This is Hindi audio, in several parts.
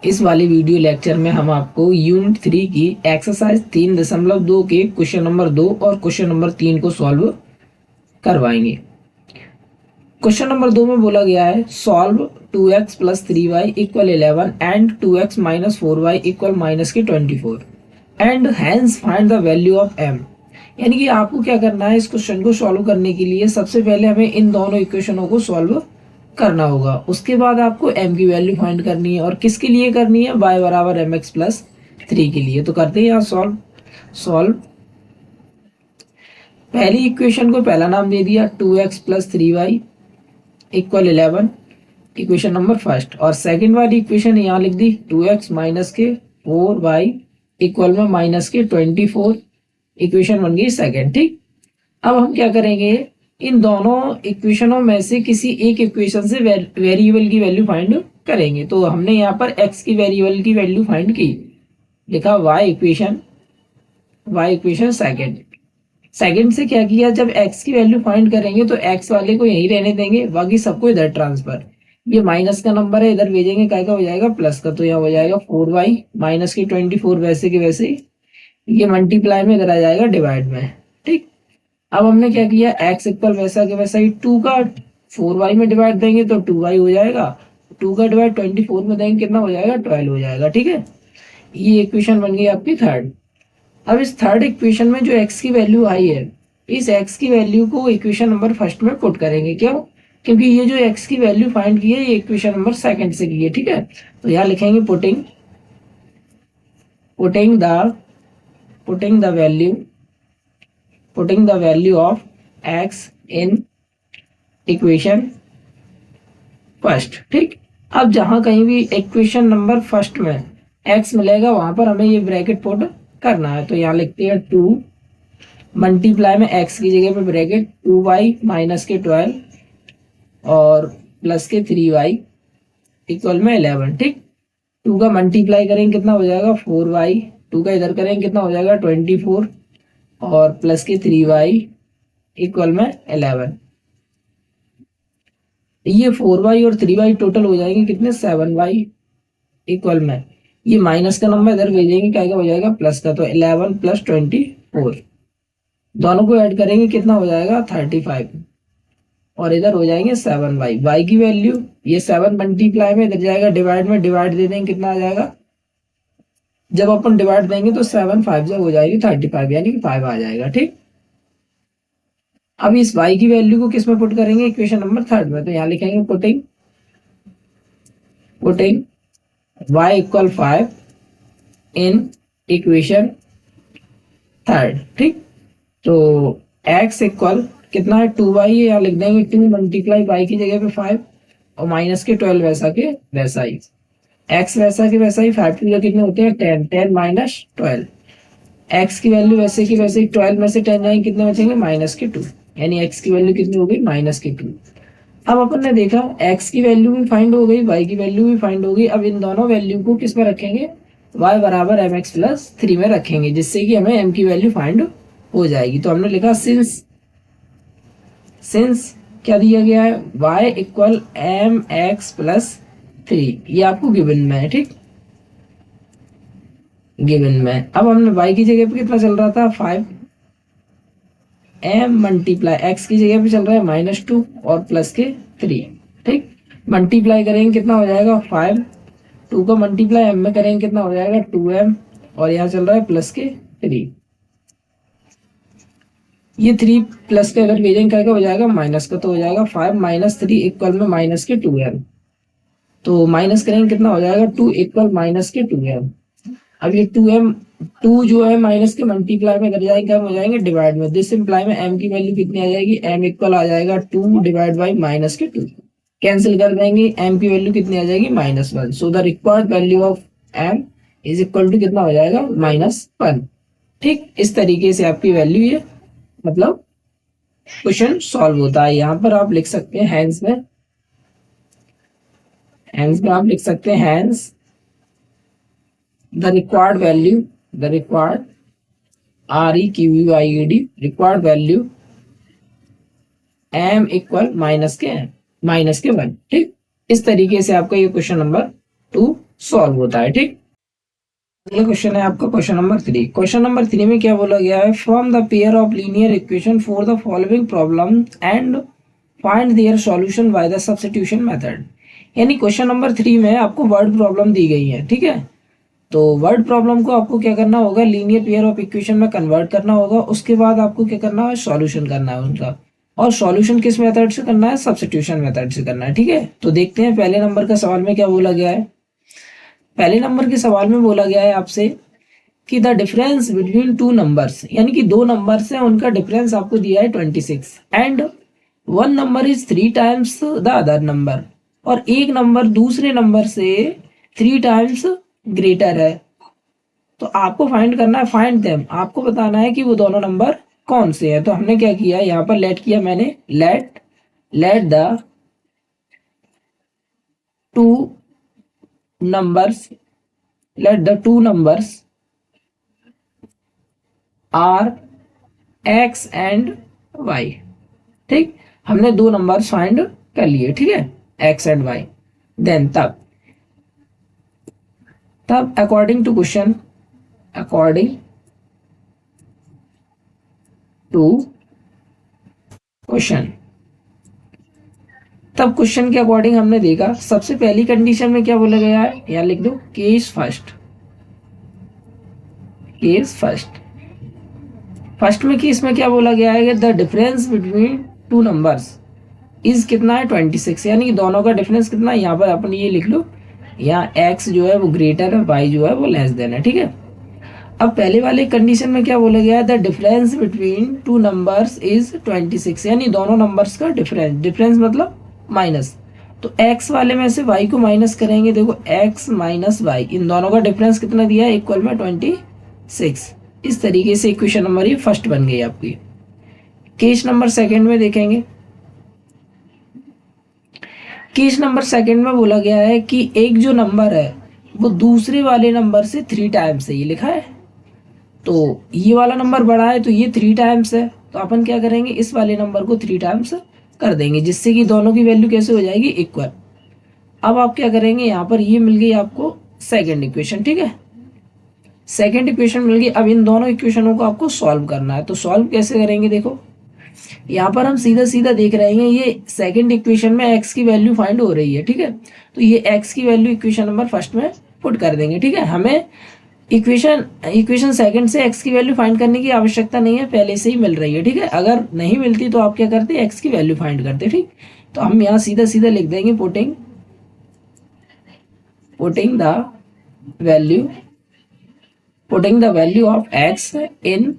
इस वाले वीडियो लेक्चर में हम आपको यूनिट 3 की एक्सरसाइज 3.2 के क्वेश्चन नंबर 2 और क्वेश्चन नंबर 3 को सॉल्व करवाएंगे। क्वेश्चन नंबर 2 में बोला गया है solve 2x plus 3y equal 11 and 2x minus 4y equal minus के 24 and hence find the value of m। यानी कि आपको क्या करना है, इस क्वेश्चन को सॉल्व करने के लिए सबसे पहले हमें इन दोनों इक्वेशनों को सॉल्व करना होगा। उसके बाद आपको m की वैल्यू फाइंड करनी है और किसके लिए करनी है, y बराबर mx प्लस 3 के लिए। तो करते हैं यहाँ सॉल्व। पहली इक्वेशन को पहला नाम दे दिया 2x plus 3y equal 11, equation number first. और सेकंड वाली इक्वेशन यहाँ लिख दी 2x माइनस के 4y इक्वल में माइनस के 24, इक्वेशन बन गई सेकंड। ठीक, अब हम क्या करेंगे, इन दोनों इक्वेशनों में से किसी एक इक्वेशन से वेरिएबल की वैल्यू फाइंड करेंगे। तो हमने यहाँ पर x की वेरिएबल की वैल्यू फाइंड की, लिखा y इक्वेशन सेकंड से क्या किया, जब x की वैल्यू फाइंड करेंगे तो x वाले को यहीं रहने देंगे, बाकी सबको इधर ट्रांसफर। ये माइनस का नंबर है, इधर भेजेंगे, क्या हो जाएगा प्लस का, तो यहाँ हो जाएगा 4y माइनस के 24 वैसे के वैसे, ये मल्टीप्लाई में इधर आ जाएगा डिवाइड में। ठीक, अब हमने क्या किया, x इक्वल वैसा के वैसा ही 2 का 4y में डिवाइड देंगे तो 2y हो जाएगा, 2 का डिवाइड 24 में देंगे कितना हो जाएगा 12 हो जाएगा। ठीक है, ये इक्वेशन बन गई आपकी थर्ड। अब इस थर्ड इक्वेशन में जो x की वैल्यू आई है, इस x की वैल्यू को इक्वेशन नंबर फर्स्ट में पुट करेंगे। क्यों, क्योंकि ये जो x की वैल्यू फाइंड की है ये इक्वेशन नंबर सेकंड से की है। ठीक है, तो यहाँ लिखेंगे putting the value of x in equation first. ठीक, अब जहां कहीं भी इक्वेशन नंबर फर्स्ट में x मिलेगा वहां पर हमें ये ब्रैकेट पुट करना है। तो यहाँ लिखते हैं 2 मल्टीप्लाई में x की जगह पे ब्रैकेट 2y माइनस के 12 और प्लस के 3y इक्वल में 11। ठीक, 2 का मल्टीप्लाई करेंगे कितना हो जाएगा 4y, 2 का इधर करेंगे कितना हो जाएगा 24 और प्लस के 3y इक्वल में 11। ये 4y और 3y टोटल हो जाएंगे कितने 7y इक्वल में, ये माइनस का नंबर इधर भेजेंगे क्या हो जाएगा प्लस का, तो 11 प्लस 24 दोनों को ऐड करेंगे कितना हो जाएगा 35 और इधर हो जाएंगे 7y। y की वैल्यू ये 7 मल्टीप्लाई में इधर जाएगा डिवाइड में, डिवाइड दे देंगे कितना आ जाएगा, जब अपन डिवाइड देंगे तो 7 5 जब हो जाएगी 35 यानी कि 5 आ जाएगा। ठीक, अब इस y की वैल्यू को किस में पुट करेंगे, इक्वेशन नंबर थर्ड में। तो यहाँ लिखेंगे पुटिंग y इक्वल 5 इन इक्वेशन थर्ड। ठीक, तो x इक्वल कितना है 2y, यहाँ लिख देंगे 2 मल्टीप्लाई y की जगह पे 5 और माइनस के 12 वैसा के वैसा ही, x वैसा के वैसा ही 5 की जगह कितने होते हैं 10 माइनस 12, x की वैल्यू वैसे की वैसे ही 12 में से 10 जाएंगे कितने बचेंगे माइनस के 2, यानी x की वैल्यू कितनी हो गई माइनस के 2। अब अपन ने देखा x की वैल्यू भी फाइंड हो गई, y की वैल्यू भी फाइंड हो गई। अब इन दोनों वैल्यू को किस में रखेंगे, y बराबर mx प्लस 3 में रखेंगे, जिससे कि हमें m की वैल्यू फाइंड हो जाएगी। तो हमने लिखा सिंस क्या दिया गया है y इक्वल mx प्लस 3, ये आपको गिवन में है। ठीक, गिवन में। अब हमने y की जगह पे कितना चल रहा था 5, m मल्टीप्लाई x की जगह पे चल रहा है -2 और प्लस के 3। ठीक, मल्टीप्लाई करेंगे कितना हो जाएगा 5, 2 का मल्टीप्लाई m में करेंगे कितना हो जाएगा 2m और यहाँ चल रहा है प्लस के 3। ये 3 प्लस के अगर भेजेंगे क्या हो जाएगा माइनस का, तो हो जाएगा 5 माइनस 3 इक्वल में माइनस के 2m, तो माइनस करेंगे कितना हो जाएगा 2 इक्वल माइनस के 2m। अब ये 2 जो है माइनस के मल्टीप्लाई में कर जाएंगे हम हो जाएंगे डिवाइड में, दिस इंप्लाई में m की वैल्यू कितनी आ जाएगी, m इक्वल आ जाएगा 2 डिवाइड बाई माइनस के 2, कैंसिल कर देंगे m की वैल्यू कितनी आ जाएगी -1। So the required value of m is equal to कितना हो जाएगा -1। ठीक, इस तरीके से आपकी वैल्यू ये मतलब क्वेश्चन सॉल्व होता है। यहाँ पर आप लिख सकते हैं हैंस में आप लिख सकते हैं hence the required value required value m equal minus के 1। ठीक, इस तरीके से आपका ये क्वेश्चन नंबर 2 सॉल्व होता है। ठीक, अगला क्वेश्चन है आपका क्वेश्चन नंबर 3। क्वेश्चन नंबर 3 में क्या बोला गया है, from the pair of linear equation for the following problem and find their solution by the substitution method. यानी क्वेश्चन नंबर 3 में आपको वर्ड प्रॉब्लम दी गई है। ठीक है, तो वर्ड प्रॉब्लम को आपको क्या करना होगा, लीनियर पेयर ऑफ इक्वेशन में कन्वर्ट करना होगा। उसके बाद आपको क्या करना है, सॉल्यूशन करना है उनका। और सॉल्यूशन किस मेथड से करना है, सब्स्टिट्यूशन मेथड से करना है। ठीक है, तो देखते हैं पहले नंबर का सवाल में क्या बोला गया है। पहले नंबर के सवाल में बोला गया है आपसे कि the difference between two numbers, यानी कि दो नंबर्स हैं उनका डिफरेंस आपको दिया है 26 and one number is 3 times the other number, और एक नंबर दूसरे नंबर से 3 टाइम्स ग्रेटर है। तो आपको फाइंड करना है, फाइंड देम, आपको बताना है कि वो दोनों नंबर कौन से हैं। तो हमने क्या किया, यहाँ पर लेट किया मैंने, let the two numbers let the two numbers are x and y. ठीक, हमने दो नंबर फाइंड कर लिए। ठीक है, एक्स एंड वाई। देन तब according to question, according to question, तब क्वेश्चन के अकॉर्डिंग हमने देखा सबसे पहली कंडीशन में क्या बोला गया है, यहाँ लिख दो case first. Case first, first में केस में क्या बोला गया है, the difference between two numbers is कितना है 26, यानी कि दोनों का डिफरेंस कितना है, यहाँ पर अपन ये लिख लो, यहाँ x जो है वो ग्रेटर है, y जो है वो लेस देन है। ठीक है, अब पहले वाले कंडीशन में क्या बोला गया है, the difference between two numbers is 26, यानी दोनों नंबर्स का डिफरेंस, डिफरेंस मतलब माइनस। तो x वाले में से y को माइनस करेंगे, देखो x माइनस वाई, इन दोनों का डिफरेंस कितना दिया है, इक्वल में 26। इस तरीके से इक्वेशन नंबर ये फर्स्ट बन गई आपकी। केस नंबर सेकंड में देखेंगे, केस नंबर सेकंड में बोला गया है कि एक जो नंबर है वो दूसरे वाले नंबर से 3 टाइम्स है, ये लिखा है। तो ये वाला नंबर बड़ा है तो ये 3 टाइम्स है, तो अपन क्या करेंगे, इस वाले नंबर को 3 टाइम्स कर देंगे, जिससे कि दोनों की वैल्यू कैसे हो जाएगी, इक्वल। अब आप क्या करेंगे, यहाँ पर ये मिल गई आपको सेकंड इक्वेशन। ठीक है, सेकंड इक्वेशन मिल गई। अब इन दोनों इक्वेशनों को आपको सॉल्व करना है। तो सॉल्व कैसे करेंगे, देखो यहाँ पर हम सीधा सीधा देख रहे हैं, ये सेकंड इक्वेशन में x की वैल्यू फाइंड हो रही है। ठीक है, तो ये x की वैल्यू इक्वेशन नंबर फर्स्ट में पुट कर देंगे। ठीक है, हमें इक्वेशन सेकंड से x की वैल्यू फाइंड करने की आवश्यकता नहीं है, पहले से ही मिल रही है। ठीक है, अगर नहीं मिलती तो आप क्या करते, x की वैल्यू फाइंड करते। ठीक, तो हम यहाँ सीधा सीधा लिख देंगे putting the value of x in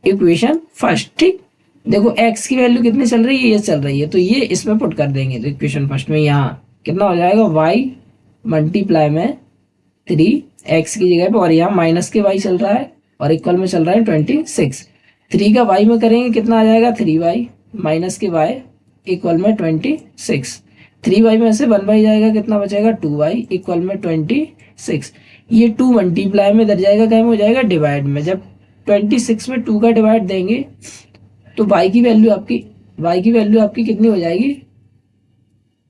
equation first. ठीक, देखो x की वैल्यू कितनी चल रही है, ये चल रही है, तो ये इसमें पुट कर देंगे। तो इक्वेशन फर्स्ट में यहाँ कितना हो जाएगा, y मल्टीप्लाई में 3 x की जगह पे, और यहाँ माइनस के y चल रहा है और इक्वल में चल रहा है 26। 3 का y में करेंगे कितना आ जाएगा, 3y माइनस के y इक्वल में 26। 3y में से 1y जाएगा, कितना बचेगा, 2y इक्वल में 26। ये 2 मल्टीप्लाई में इधर जाएगा, क्या में हो जाएगा, डिवाइड में। जब 26 में 2 का डिवाइड देंगे तो y की वैल्यू आपकी कितनी हो जाएगी,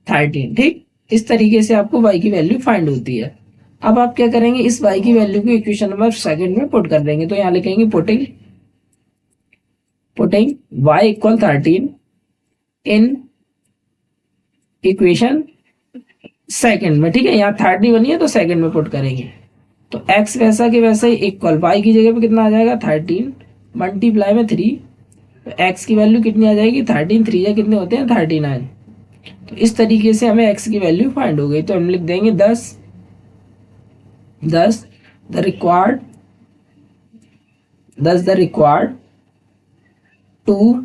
13। ठीक, इस तरीके से आपको y की वैल्यू फाइंड होती है। अब आप क्या करेंगे, इस y की वैल्यू को इक्वेशन नंबर सेकंड में पुट कर देंगे। तो यहाँ लिखेंगे putting y equal 13 in equation second में। ठीक है, यहाँ 30 बनी है तो सेकंड में पुट करेंगे। तो x वैसा के वैसा ही इक्वल, y की जगह पे कितना आ जाएगा, 13 मल्टीप्लाई में 3, तो x की वैल्यू कितनी आ जाएगी, 13, 3 या कितने होते हैं, 39। तो इस तरीके से हमें x की वैल्यू फाइंड हो गई। तो हम लिख देंगे 10 the required two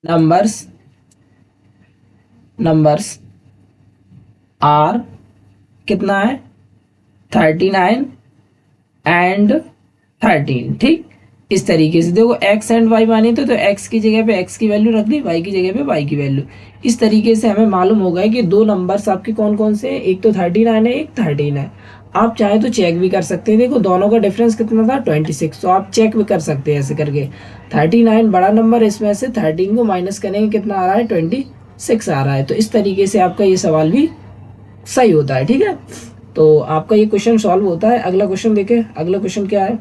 numbers are कितना है, 39 एंड 13। ठीक, इस तरीके से देखो x एंड y मानी तो x की जगह पे x की वैल्यू रख दी, y की जगह पे y की वैल्यू। इस तरीके से हमें मालूम होगा कि दो नंबर्स आपके कौन कौन से हैं, एक तो 39 है, एक 13 है। आप चाहे तो चेक भी कर सकते हैं, देखो दोनों का डिफरेंस कितना था, 26। तो आप चेक भी कर सकते हैं ऐसे करके, 39 बड़ा नंबर, इसमें से 13 को माइनस करेंगे, कितना आ रहा है, 26 आ रहा है। तो इस तरीके से आपका ये सवाल भी सही होता है। ठीक है, तो आपका ये क्वेश्चन सॉल्व होता है। अगला क्वेश्चन देखें, अगला क्वेश्चन क्या है।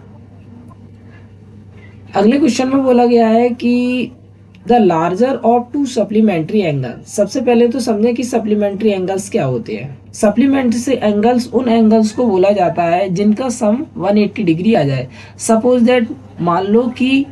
अगले क्वेश्चन में बोला गया है कि the larger of to supplementary angle. सबसे पहले तो समझें कि सप्लीमेंट्री एंगल्स क्या होते हैं। सप्लीमेंट्री एंगल्स उन एंगल्स को बोला जाता है जिनका सम 180 डिग्री आ जाए। सपोज दैट, मान लो कि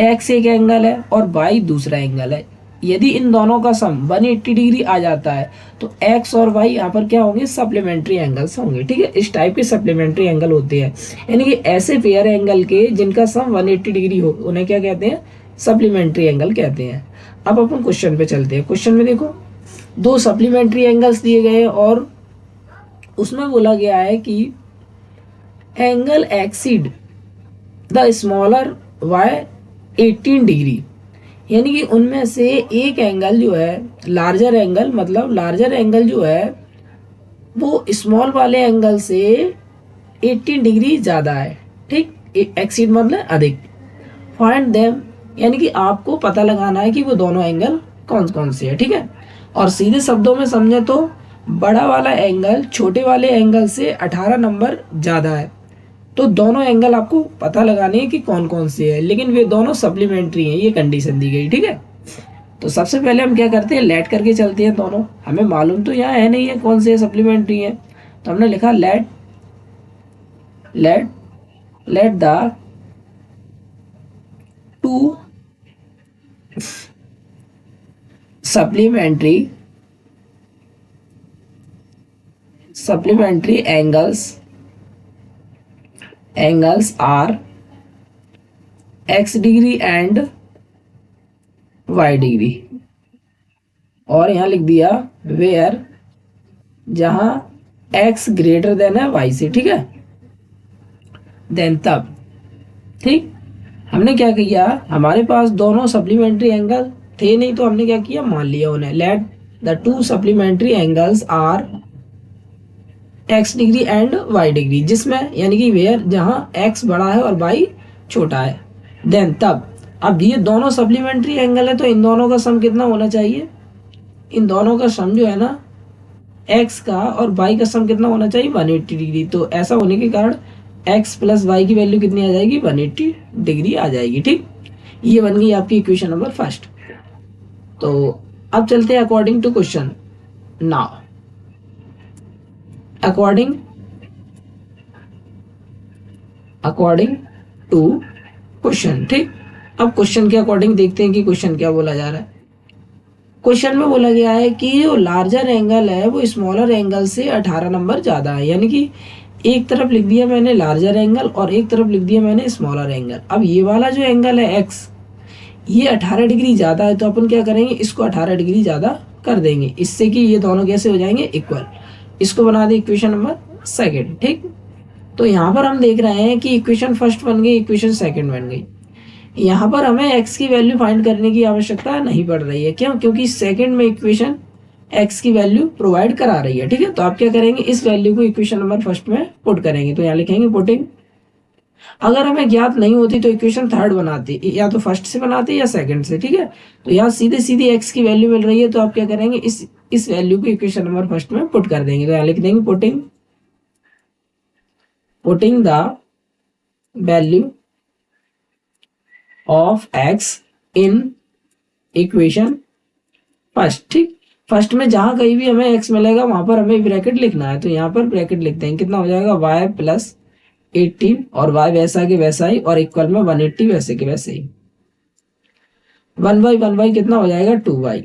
एक्स एक एंगल है और वाई दूसरा एंगल है। यदि इन दोनों का सम 180 डिग्री आ जाता है तो एक्स और वाई यहाँ पर क्या होंगे, सप्लीमेंट्री एंगल्स होंगे। ठीक है, इस टाइप के सप्लीमेंट्री एंगल होते हैं, यानी कि ऐसे पेयर एंगल के जिनका सम 180 डिग्री हो उन्हें क्या कहते हैं, सप्लीमेंट्री एंगल कहते हैं। अब अपन क्वेश्चन पे चलते हैं। क्वेश्चन में देखो, दो सप्लीमेंट्री एंगल्स दिए गए हैं और उसमें बोला गया है कि angle exceed the smaller by 18 degree, यानी कि उनमें से एक एंगल जो है लार्जर एंगल, मतलब लार्जर एंगल जो है वो स्मॉल वाले एंगल से 18 डिग्री ज़्यादा है। ठीक, एक्सीड मतलब अधिक। फाइंड देम, यानी कि आपको पता लगाना है कि वो दोनों एंगल कौन कौन से है। ठीक है, और सीधे शब्दों में समझे तो बड़ा वाला एंगल छोटे वाले एंगल से 18 नंबर ज़्यादा है। तो दोनों एंगल आपको पता लगाने हैं कि कौन कौन से है, लेकिन वे दोनों सप्लीमेंट्री हैं, ये कंडीशन दी गई। ठीक है, तो सबसे पहले हम क्या करते हैं, लेट करके चलते हैं दोनों। हमें मालूम तो यहाँ है नहीं है कौन से सप्लीमेंट्री है, तो हमने लिखा let let let the two supplementary angles are x degree and y degree, और यहाँ लिख दिया वेयर, जहां x ग्रेटर देन है y से। ठीक है, देन तब। ठीक, हमने क्या किया, हमारे पास दोनों सप्लीमेंट्री एंगल थे नहीं, तो हमने क्या किया, मान लिया उन्हें। Let the two supplementary angles are x degree and y degree, जिसमें यानी कि वेयर जहां x बड़ा है और y छोटा है। देन तब, अब ये दोनों सप्लीमेंट्री एंगल है तो इन दोनों का सम कितना होना चाहिए, इन दोनों का सम जो है ना, x का और y का सम कितना होना चाहिए, 180 डिग्री। तो ऐसा होने के कारण x प्लस वाई की वैल्यू कितनी आ जाएगी, 180 डिग्री आ जाएगी। ठीक, ये बन गई आपकी इक्वेशन नंबर फर्स्ट। तो अब चलते हैं according to question. Now according to question. ठीक, अब क्वेश्चन के अकॉर्डिंग देखते हैं कि क्वेश्चन क्या बोला जा रहा है। क्वेश्चन में बोला गया है कि जो लार्जर एंगल है वो स्मॉलर एंगल से 18 नंबर ज़्यादा है, यानी कि एक तरफ लिख दिया मैंने लार्जर एंगल और एक तरफ लिख दिया मैंने स्मॉलर एंगल। अब ये वाला जो एंगल है x, ये 18 डिग्री ज़्यादा है, तो अपन क्या करेंगे, इसको 18 डिग्री ज़्यादा कर देंगे, इससे कि ये दोनों कैसे हो जाएंगे, इक्वल। इसको बना दें इक्वेशन नंबर सेकेंड। ठीक, तो यहाँ पर हम देख रहे हैं कि इक्वेशन फर्स्ट बन गई, इक्वेशन सेकेंड बन गई। यहाँ पर हमें x की वैल्यू फाइंड करने की आवश्यकता नहीं पड़ रही है। क्यों, क्योंकि सेकंड में इक्वेशन x की वैल्यू प्रोवाइड करा रही है। ठीक है, तो आप क्या करेंगे, इस वैल्यू को इक्वेशन नंबर फर्स्ट में पुट करेंगे। तो यहाँ लिखेंगे पुटिंग। अगर हमें ज्ञात नहीं होती तो इक्वेशन थर्ड बनाते, या तो फर्स्ट से बनाते या सेकंड से। ठीक है, तो यहाँ सीधे सीधे x की वैल्यू मिल रही है, तो आप क्या करेंगे, इस वैल्यू को इक्वेशन नंबर फर्स्ट में पुट कर देंगे। तो यहाँ लिख देंगे putting the value of x in equation first. ठीक, फर्स्ट में जहां कहीं भी हमें x मिलेगा वहां पर हमें ब्रैकेट लिखना है, तो यहाँ पर ब्रैकेट लिखते हैं। कितना हो जाएगा, y प्लस 18 और y वैसा के वैसा ही और इक्वल में 180 वैसे के वैसे ही। 1 बाई कितना हो जाएगा, 2y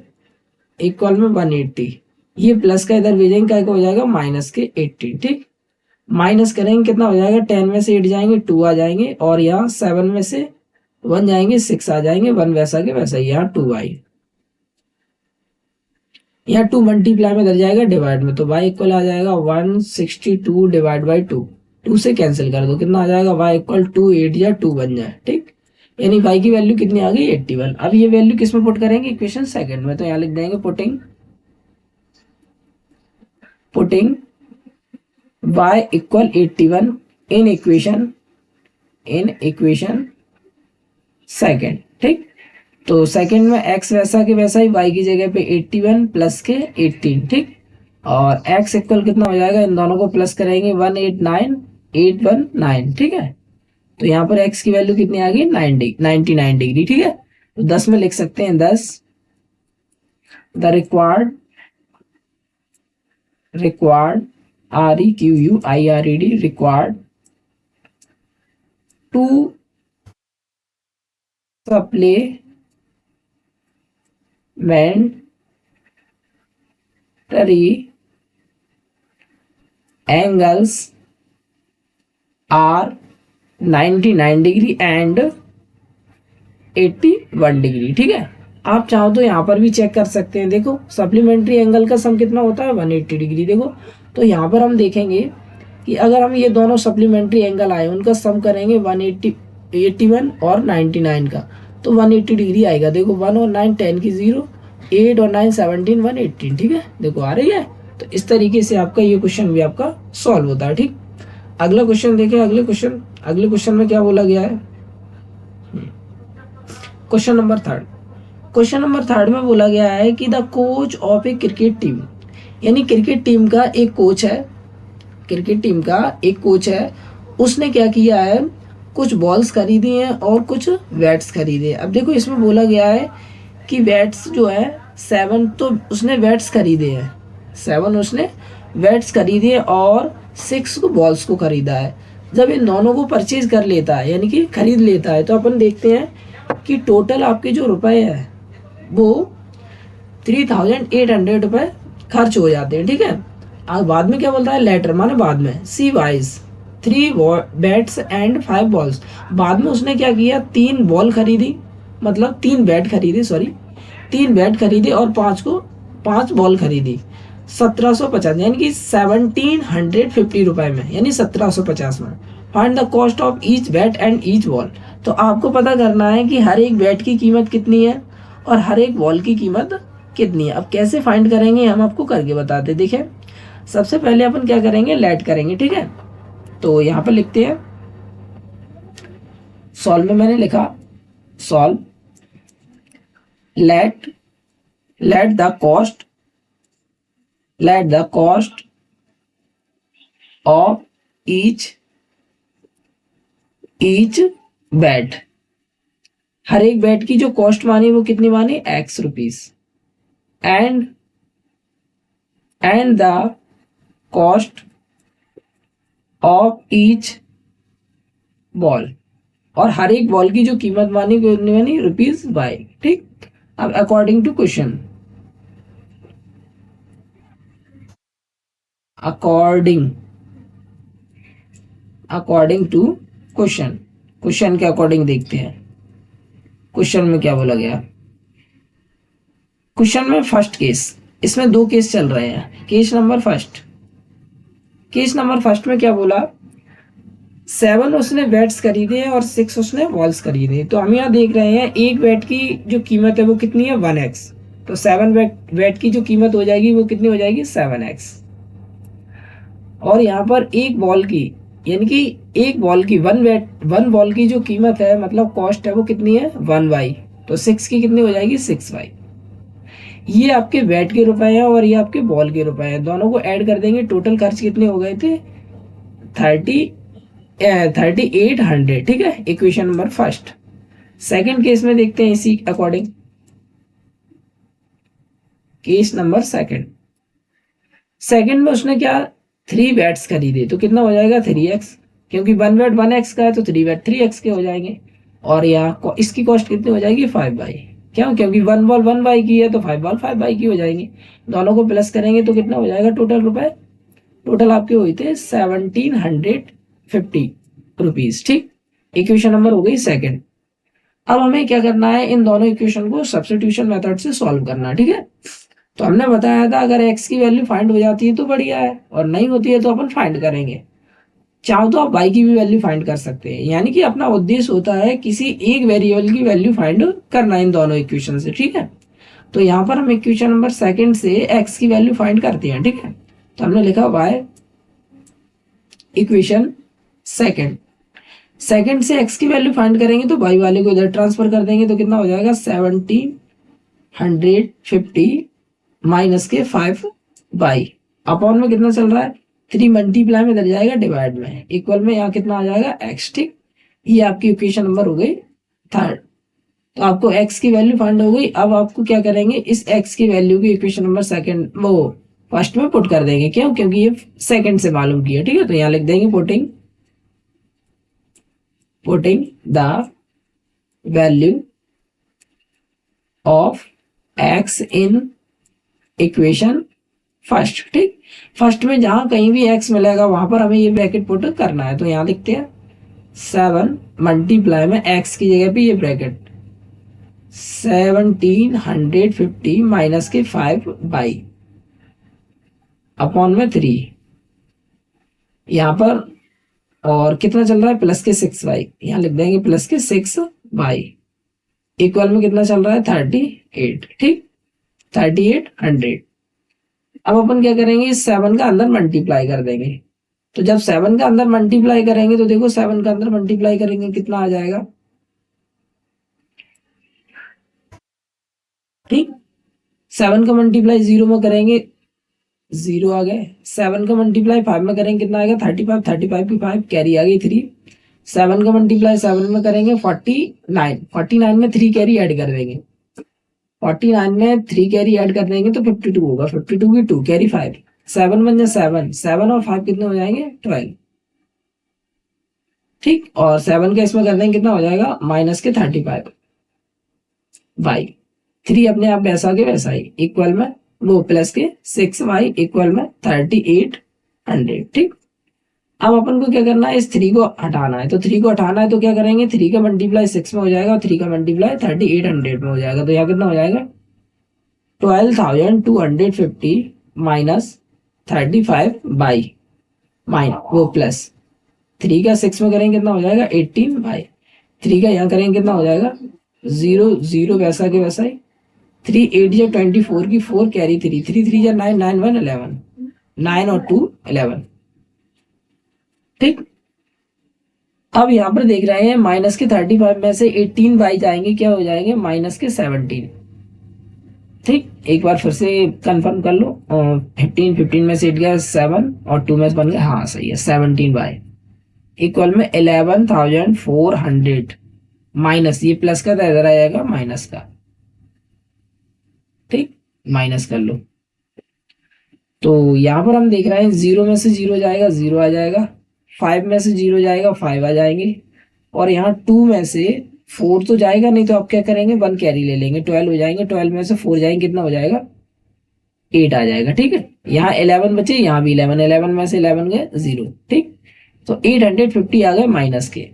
इक्वल में 180। ये प्लस का इधर भेजेंगे, क्या हो जाएगा, माइनस के 18। ठीक, माइनस करेंगे कितना हो जाएगा, 10 में से 8 जाएंगे 2 आ जाएंगे, और यहाँ 7 में से 1 जाएंगे 6 आ जाएंगे, 1 वैसा के वैसा ही। यहाँ 2y, यहाँ 2 मल्टीप्लाई में इधर जाएगा डिवाइड में, तो y इक्वल आ जाएगा 162 डिवाइड बाई 2। 2 से कैंसिल कर दो, कितना आ जाएगा, y इक्वल 2 8 या 2 बन जाए। ठीक, यानी y की वैल्यू कितनी आ गई, 81। अब ये वैल्यू किस में पुट करेंगे, इक्वेशन सेकंड में। तो यहाँ लिख देंगे putting y equal 81 in equation second. ठीक, तो सेकंड में x वैसा के वैसा ही, y की जगह पे 81 प्लस के 18। ठीक, और x इक्वल कितना हो जाएगा, इन दोनों को प्लस करेंगे 189,819, ठीक है। तो यहाँ पर x की वैल्यू कितनी आ गई, 99 डिग्री, ठीक है। तो 10 में लिख सकते हैं 10 the required required to supplementary angles are 99 degree and 81 degree, ठीक है। आप चाहो तो यहाँ पर भी चेक कर सकते हैं। देखो सप्लीमेंट्री एंगल का सम कितना होता है, 180 डिग्री। देखो तो यहाँ पर हम देखेंगे कि अगर हम ये दोनों सप्लीमेंट्री एंगल आए उनका सम करेंगे 180, 81 और 99 का, तो 180 डिग्री आएगा। देखो 1 और 9 10 की 0, 8 और 9 17 118, ठीक है। देखो आ रही है। तो इस तरीके से आपका ये क्वेश्चन भी आपका सॉल्व होता है, ठीक। अगला क्वेश्चन देखें। अगले क्वेश्चन में क्या बोला गया है, क्वेश्चन नंबर थर्ड में बोला गया है कि the coach of A cricket team, यानी क्रिकेट टीम का एक कोच है, उसने क्या किया है, कुछ बॉल्स खरीदी हैं और कुछ बैट्स खरीदे। अब देखो इसमें बोला गया है कि बैट्स जो है 7, तो उसने बैट्स खरीदे हैं 7, उसने बैट्स खरीदे और 6 को बॉल्स को खरीदा है। जब इन दोनों को परचेज कर लेता है यानी कि खरीद लेता है, तो अपन देखते हैं कि टोटल आपके जो रुपए है वो 3,800 रुपए खर्च हो जाते हैं, ठीक है। अब बाद में क्या बोलता है, लेटर माने बाद में, सी वाइज 3 बैट्स एंड 5 बॉल्स। बाद में उसने क्या किया, 3 बॉल खरीदी, मतलब 3 बैट खरीदे, सॉरी 3 बैट खरीदे और 5 बॉल खरीदी। 1750 यानी कि 1750 रुपए में, यानी 1750 में। Find the cost of each bat and each ball. तो आपको पता करना है कि हर एक बैट की कीमत कितनी है और हर एक बॉल की कीमत कितनी है। अब कैसे फाइंड करेंगे हम आपको करके बताते। देखिए सबसे पहले अपन क्या करेंगे, लेट करेंगे, ठीक है। तो यहाँ पर लिखते हैं, सॉल्व में मैंने लिखा solve let the cost of each bat, हर एक बैट की जो कॉस्ट मानी वो कितनी मानी, x rupees, and the cost of each ball, और हर एक बॉल की जो कीमत मानी कितनी मानी, ₹y, ठीक। अब according to question, according to question के अकॉर्डिंग देखते हैं क्वेश्चन में क्या बोला गया। क्वेश्चन में फर्स्ट केस, इसमें 2 केस चल रहे हैं। केस नंबर फर्स्ट में क्या बोला, 7 उसने बैट्स खरीदे और 6 उसने बॉल्स खरीदे। तो हम यहाँ देख रहे हैं एक बैट की जो कीमत है वो कितनी है, 1x। तो 7 बैट की जो कीमत हो जाएगी वो कितनी हो जाएगी, 7x। और यहाँ पर एक बॉल की, यानी कि एक बॉल की 1 बॉल की जो कीमत है, मतलब कॉस्ट है, वो कितनी है, 1y। तो 6 की कितनी हो जाएगी, 6y। ये आपके बैट के रुपए हैं और ये आपके बॉल के रुपए हैं। दोनों को ऐड कर देंगे, टोटल खर्च कितने हो गए थे, 3800, ठीक है। Equation number first. Second case में देखते हैं इसी अकॉर्डिंग, केस नंबर सेकंड में उसने क्या, 3 बैट्स खरीदे। तो कितना हो जाएगा, 3x, क्योंकि 1 बैट 1x का है तो 3 बैट 3x के हो जाएंगे। और यहाँ इसकी कॉस्ट कितनी हो जाएगी, 5y। क्यों, क्योंकि 1 बॉल 1y की है तो 5 बॉल 5y की हो जाएंगी। दोनों को प्लस करेंगे तो कितना हो जाएगा, टोटल रुपए, टोटल आपके हुए थे 1750 रुपीज, ठीक। इक्वेशन नंबर हो गई सेकंड। अब हमें क्या करना है, इन दोनों इक्वेशन को सब्स्टिट्यूशन मेथड से सॉल्व करना, ठीक है। तो हमने बताया था अगर x की वैल्यू फाइंड हो जाती है तो बढ़िया है, और नहीं होती है तो अपन फाइंड करेंगे। चाहो तो आप y की भी वैल्यू फाइंड कर सकते हैं, यानी कि अपना उद्देश्य होता है किसी एक वेरिएबल की वैल्यू फाइंड करना इन दोनों इक्वेशन से, ठीक है। तो यहाँ पर हम इक्वेशन नंबर सेकंड से x की वैल्यू फाइंड करते हैं, ठीक है। तो हमने लिखा y इक्वेशन सेकंड से x की वैल्यू फाइंड करेंगे तो y वाले को इधर ट्रांसफर कर देंगे तो कितना हो जाएगा, 1750 माइनस के 5y, अपॉन में कितना चल रहा है 3 मल्टीप्लाई में इधर जाएगा डिवाइड में, इक्वल में यहाँ कितना आ जाएगा x। ठीक, ये आपकी इक्वेशन नंबर हो गई थर्ड। तो आपको x की वैल्यू फाइंड हो गई। अब आपको क्या करेंगे, इस x की वैल्यू की इक्वेशन नंबर सेकंड वो फर्स्ट में पुट कर देंगे। क्यों? क्योंकि ये सेकंड से मालूम किया। ठीक है, तो यहाँ लिख देंगे putting the value of x in equation first. ठीक, फर्स्ट में जहां कहीं भी x मिलेगा वहां पर हमें ये ब्रैकेट पुट करना है। तो यहाँ लिखते हैं 7 मल्टीप्लाई में x की जगह पे ये ब्रैकेट 1750 माइनस के 5 बाई अपॉन में 3 यहाँ पर, और कितना चल रहा है प्लस के 6 बाई, यहाँ लिख देंगे प्लस के 6 बाई इक्वल में कितना चल रहा है 38। ठीक, 3800। अब अपन क्या करेंगे, इस 7 का अंदर मल्टीप्लाई कर देंगे। तो जब 7 का अंदर मल्टीप्लाई करेंगे तो देखो 7 का अंदर मल्टीप्लाई करेंगे कितना आ जाएगा। ठीक, 7 का मल्टीप्लाई 0 में करेंगे 0 आ गए। 7 का मल्टीप्लाई 5 में करेंगे कितना आएगा 35, 35 की 5 कैरी आ गई 3। 7 का मल्टीप्लाई 7 में करेंगे 49, 49 में 3 कैरी ऐड कर देंगे, 49 में 3 कैरी ऐड कर देंगे तो 52 होगा, 52 की 2 कैरी 5, 7 बन जाए 7, 7 और 5 कितने हो जाएंगे 12। ठीक, और 7 का इसमें कर देंगे कितना हो जाएगा माइनस के 35 बाई 3 अपने आप वैसा के वैसा ही इक्वल में वो प्लस के 6 वाई इक्वल में 3800। ठीक, अब अपन को क्या करना है, इस 3 को हटाना है। तो 3 को हटाना है तो क्या करेंगे, 3 का मल्टीप्लाई 6 में हो जाएगा और 3 का मल्टीप्लाई 3800 में हो जाएगा। तो यहाँ कितना हो जाएगा 12250 माइनस 35 बाई वो प्लस 3 का 6 में करेंगे कितना हो जाएगा 18 बाई 3 का यहाँ करेंगे कितना हो जाएगा 0 0 वैसा के वैसा ही 3 8 या 24 की 4 कैरी 3 3 3 या 9 9 1 11 9 और 2 11। ठीक, अब यहाँ पर देख रहे हैं माइनस के 35 में से 18 बाई जाएंगे क्या हो जाएंगे माइनस के 17। ठीक, एक बार फिर से कंफर्म कर लो, 15 में से 8 गया 7 और 2 में से बन गया, हाँ सही है 17 बाई इक्वल में 11,400 माइनस ये प्लस का इधर आ जाएगा माइनस का। ठीक, माइनस कर लो। तो यहाँ पर हम देख रहे हैं 0 में से 0 जाएगा 0 आ जाएगा, 5 में से 0 जाएगा 5 आ जाएंगे, और यहाँ 2 में से 4 तो जाएगा नहीं तो आप क्या करेंगे 1 कैरी ले लेंगे 12 हो जाएंगे, 12 में से 4 जाएंगे कितना हो जाएगा 8 आ जाएगा। ठीक है, यहाँ 11 बचे यहाँ भी 11, 11 में से 11 गए 0। ठीक, तो 850 आ गए माइनस के।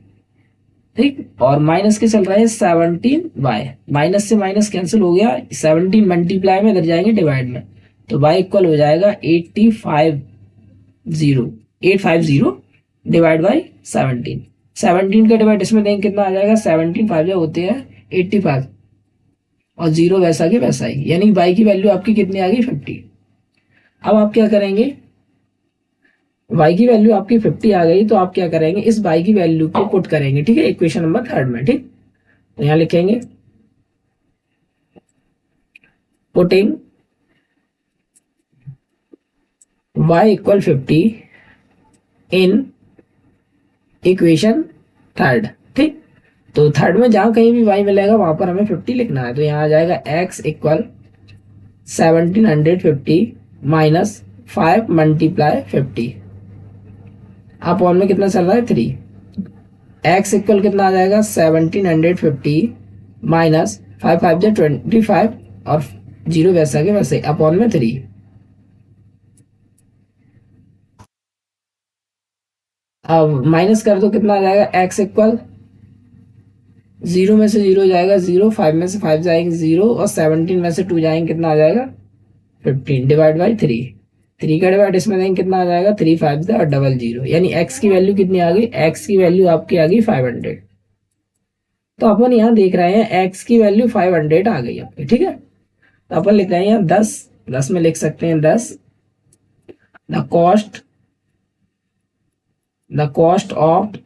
ठीक, और माइनस के चल रहा है 17 बाय, माइनस से माइनस कैंसिल हो गया, 17 मल्टीप्लाई में इधर जाएंगे डिवाइड में, तो बाय इक्वल हो जाएगा 850 डिवाइड बाई 17। 17 का डिवाइड इसमें देंगे कितना आ जाएगा 17 5 जो होते हैं 85 और 0 वैसा के वैसा ही, यानी बाई की वैल्यू आपकी कितनी आ गई 50। अब आप क्या करेंगे, y की वैल्यू आपकी 50 आ गई तो आप क्या करेंगे इस y की वैल्यू को पुट करेंगे। ठीक है, इक्वेशन नंबर थर्ड में। ठीक, तो यहां लिखेंगे पुटिंग y इक्वल 50 इन इक्वेशन थर्ड। ठीक, तो थर्ड में जहां कहीं भी y मिलेगा वहां पर हमें 50 लिखना है। तो यहाँ आ जाएगा x equal 1750 minus 5 multiply 50 upon में कितना चल रहा है 3। x इक्वल कितना आ जाएगा 1750 माइनस 5 5 जो 25 और 0 वैसा के वैसे अपॉन में 3। अब माइनस कर दो कितना आ जाएगा x इक्वल 0 में से 0 जाएगा 0, 5 में से 5 जाएंगे 0 और 17 में से 2 जाएंगे कितना आ जाएगा 15 डिवाइड बाई 3। 3 का डिवाइड इसमें देंगे कितना आ जाएगा 3 5 और डबल 0, यानी x की वैल्यू कितनी आ गई, x की वैल्यू आपकी आ गई 500। तो अपन यहाँ देख रहे हैं x की वैल्यू 500 आ गई आपकी। ठीक है, तो अपन लिख रहे हैं यहाँ 10 में लिख सकते हैं 10 the cost of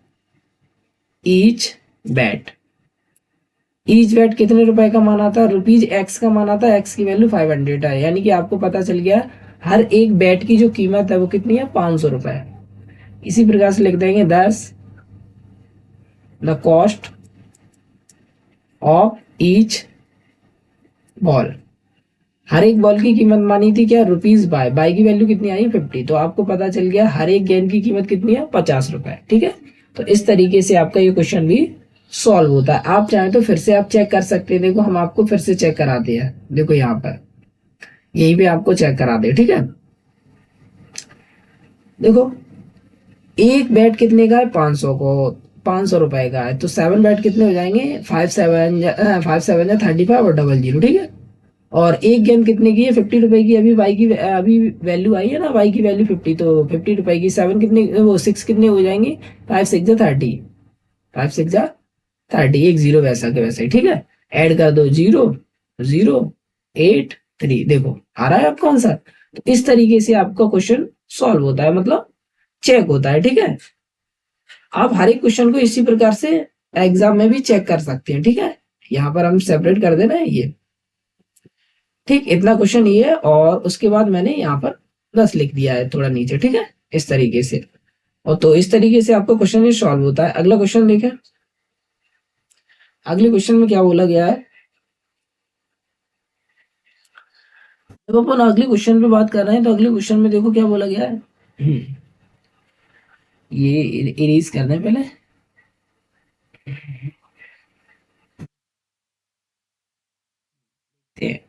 each bat. Each bat कितने रुपए का माना था, रुपीज x का माना था, x की वैल्यू 500 है, यानी कि आपको पता चल गया हर एक बैट की जो कीमत है वो कितनी है, 500 रुपए। इसी प्रकार से लिख देंगे 10 the cost of each ball. हर एक बॉल की कीमत मानी थी क्या, रुपीज बाय, बाय की वैल्यू कितनी आई 50, तो आपको पता चल गया हर एक गेंद की कीमत कितनी है, 50 रुपए। ठीक है, तो इस तरीके से आपका ये क्वेश्चन भी सॉल्व होता है। आप चाहें तो फिर से आप चेक कर सकते हैं। देखो हम आपको फिर से चेक कराते हैं, देखो यहाँ पर यही पे आपको चेक करा दे। ठीक है, देखो एक बैट कितने का है, 500 को 500 रुपए का है, तो 7 बैट कितने हो जाएंगे, 5 7 35 और डबल जीरो। ठीक है, और एक गेंद कितने की है, 50 रुपए की। अभी वाई की अभी वैल्यू आई है ना, वाई की वैल्यू 50, तो 50 रुपए की 7 कितने, वो 6 कितने हो जाएंगे, 5 6 30, 5 6 30, एक जीरो वैसा के वैसा ही। ठीक है, ऐड कर दो 0 0 8 3, देखो आ रहा है आपका आंसर। तो इस तरीके से आपका क्वेश्चन सॉल्व होता है, मतलब चेक होता है। ठीक है, आप हर एक क्वेश्चन को इसी प्रकार से एग्जाम में भी चेक कर सकते हैं। ठीक है, यहाँ पर हम सेपरेट कर देना है ये। ठीक, इतना क्वेश्चन ये है, और उसके बाद मैंने यहाँ पर 10 लिख दिया है थोड़ा नीचे। ठीक है, इस तरीके से। और तो इस तरीके से आपका क्वेश्चन ये सॉल्व होता है। अगला क्वेश्चन देखें, अगले क्वेश्चन में क्या बोला गया है। जब अपन अगले क्वेश्चन पे बात कर रहे हैं तो अगले क्वेश्चन में देखो क्या बोला गया है। ये इरेज करना है पहले।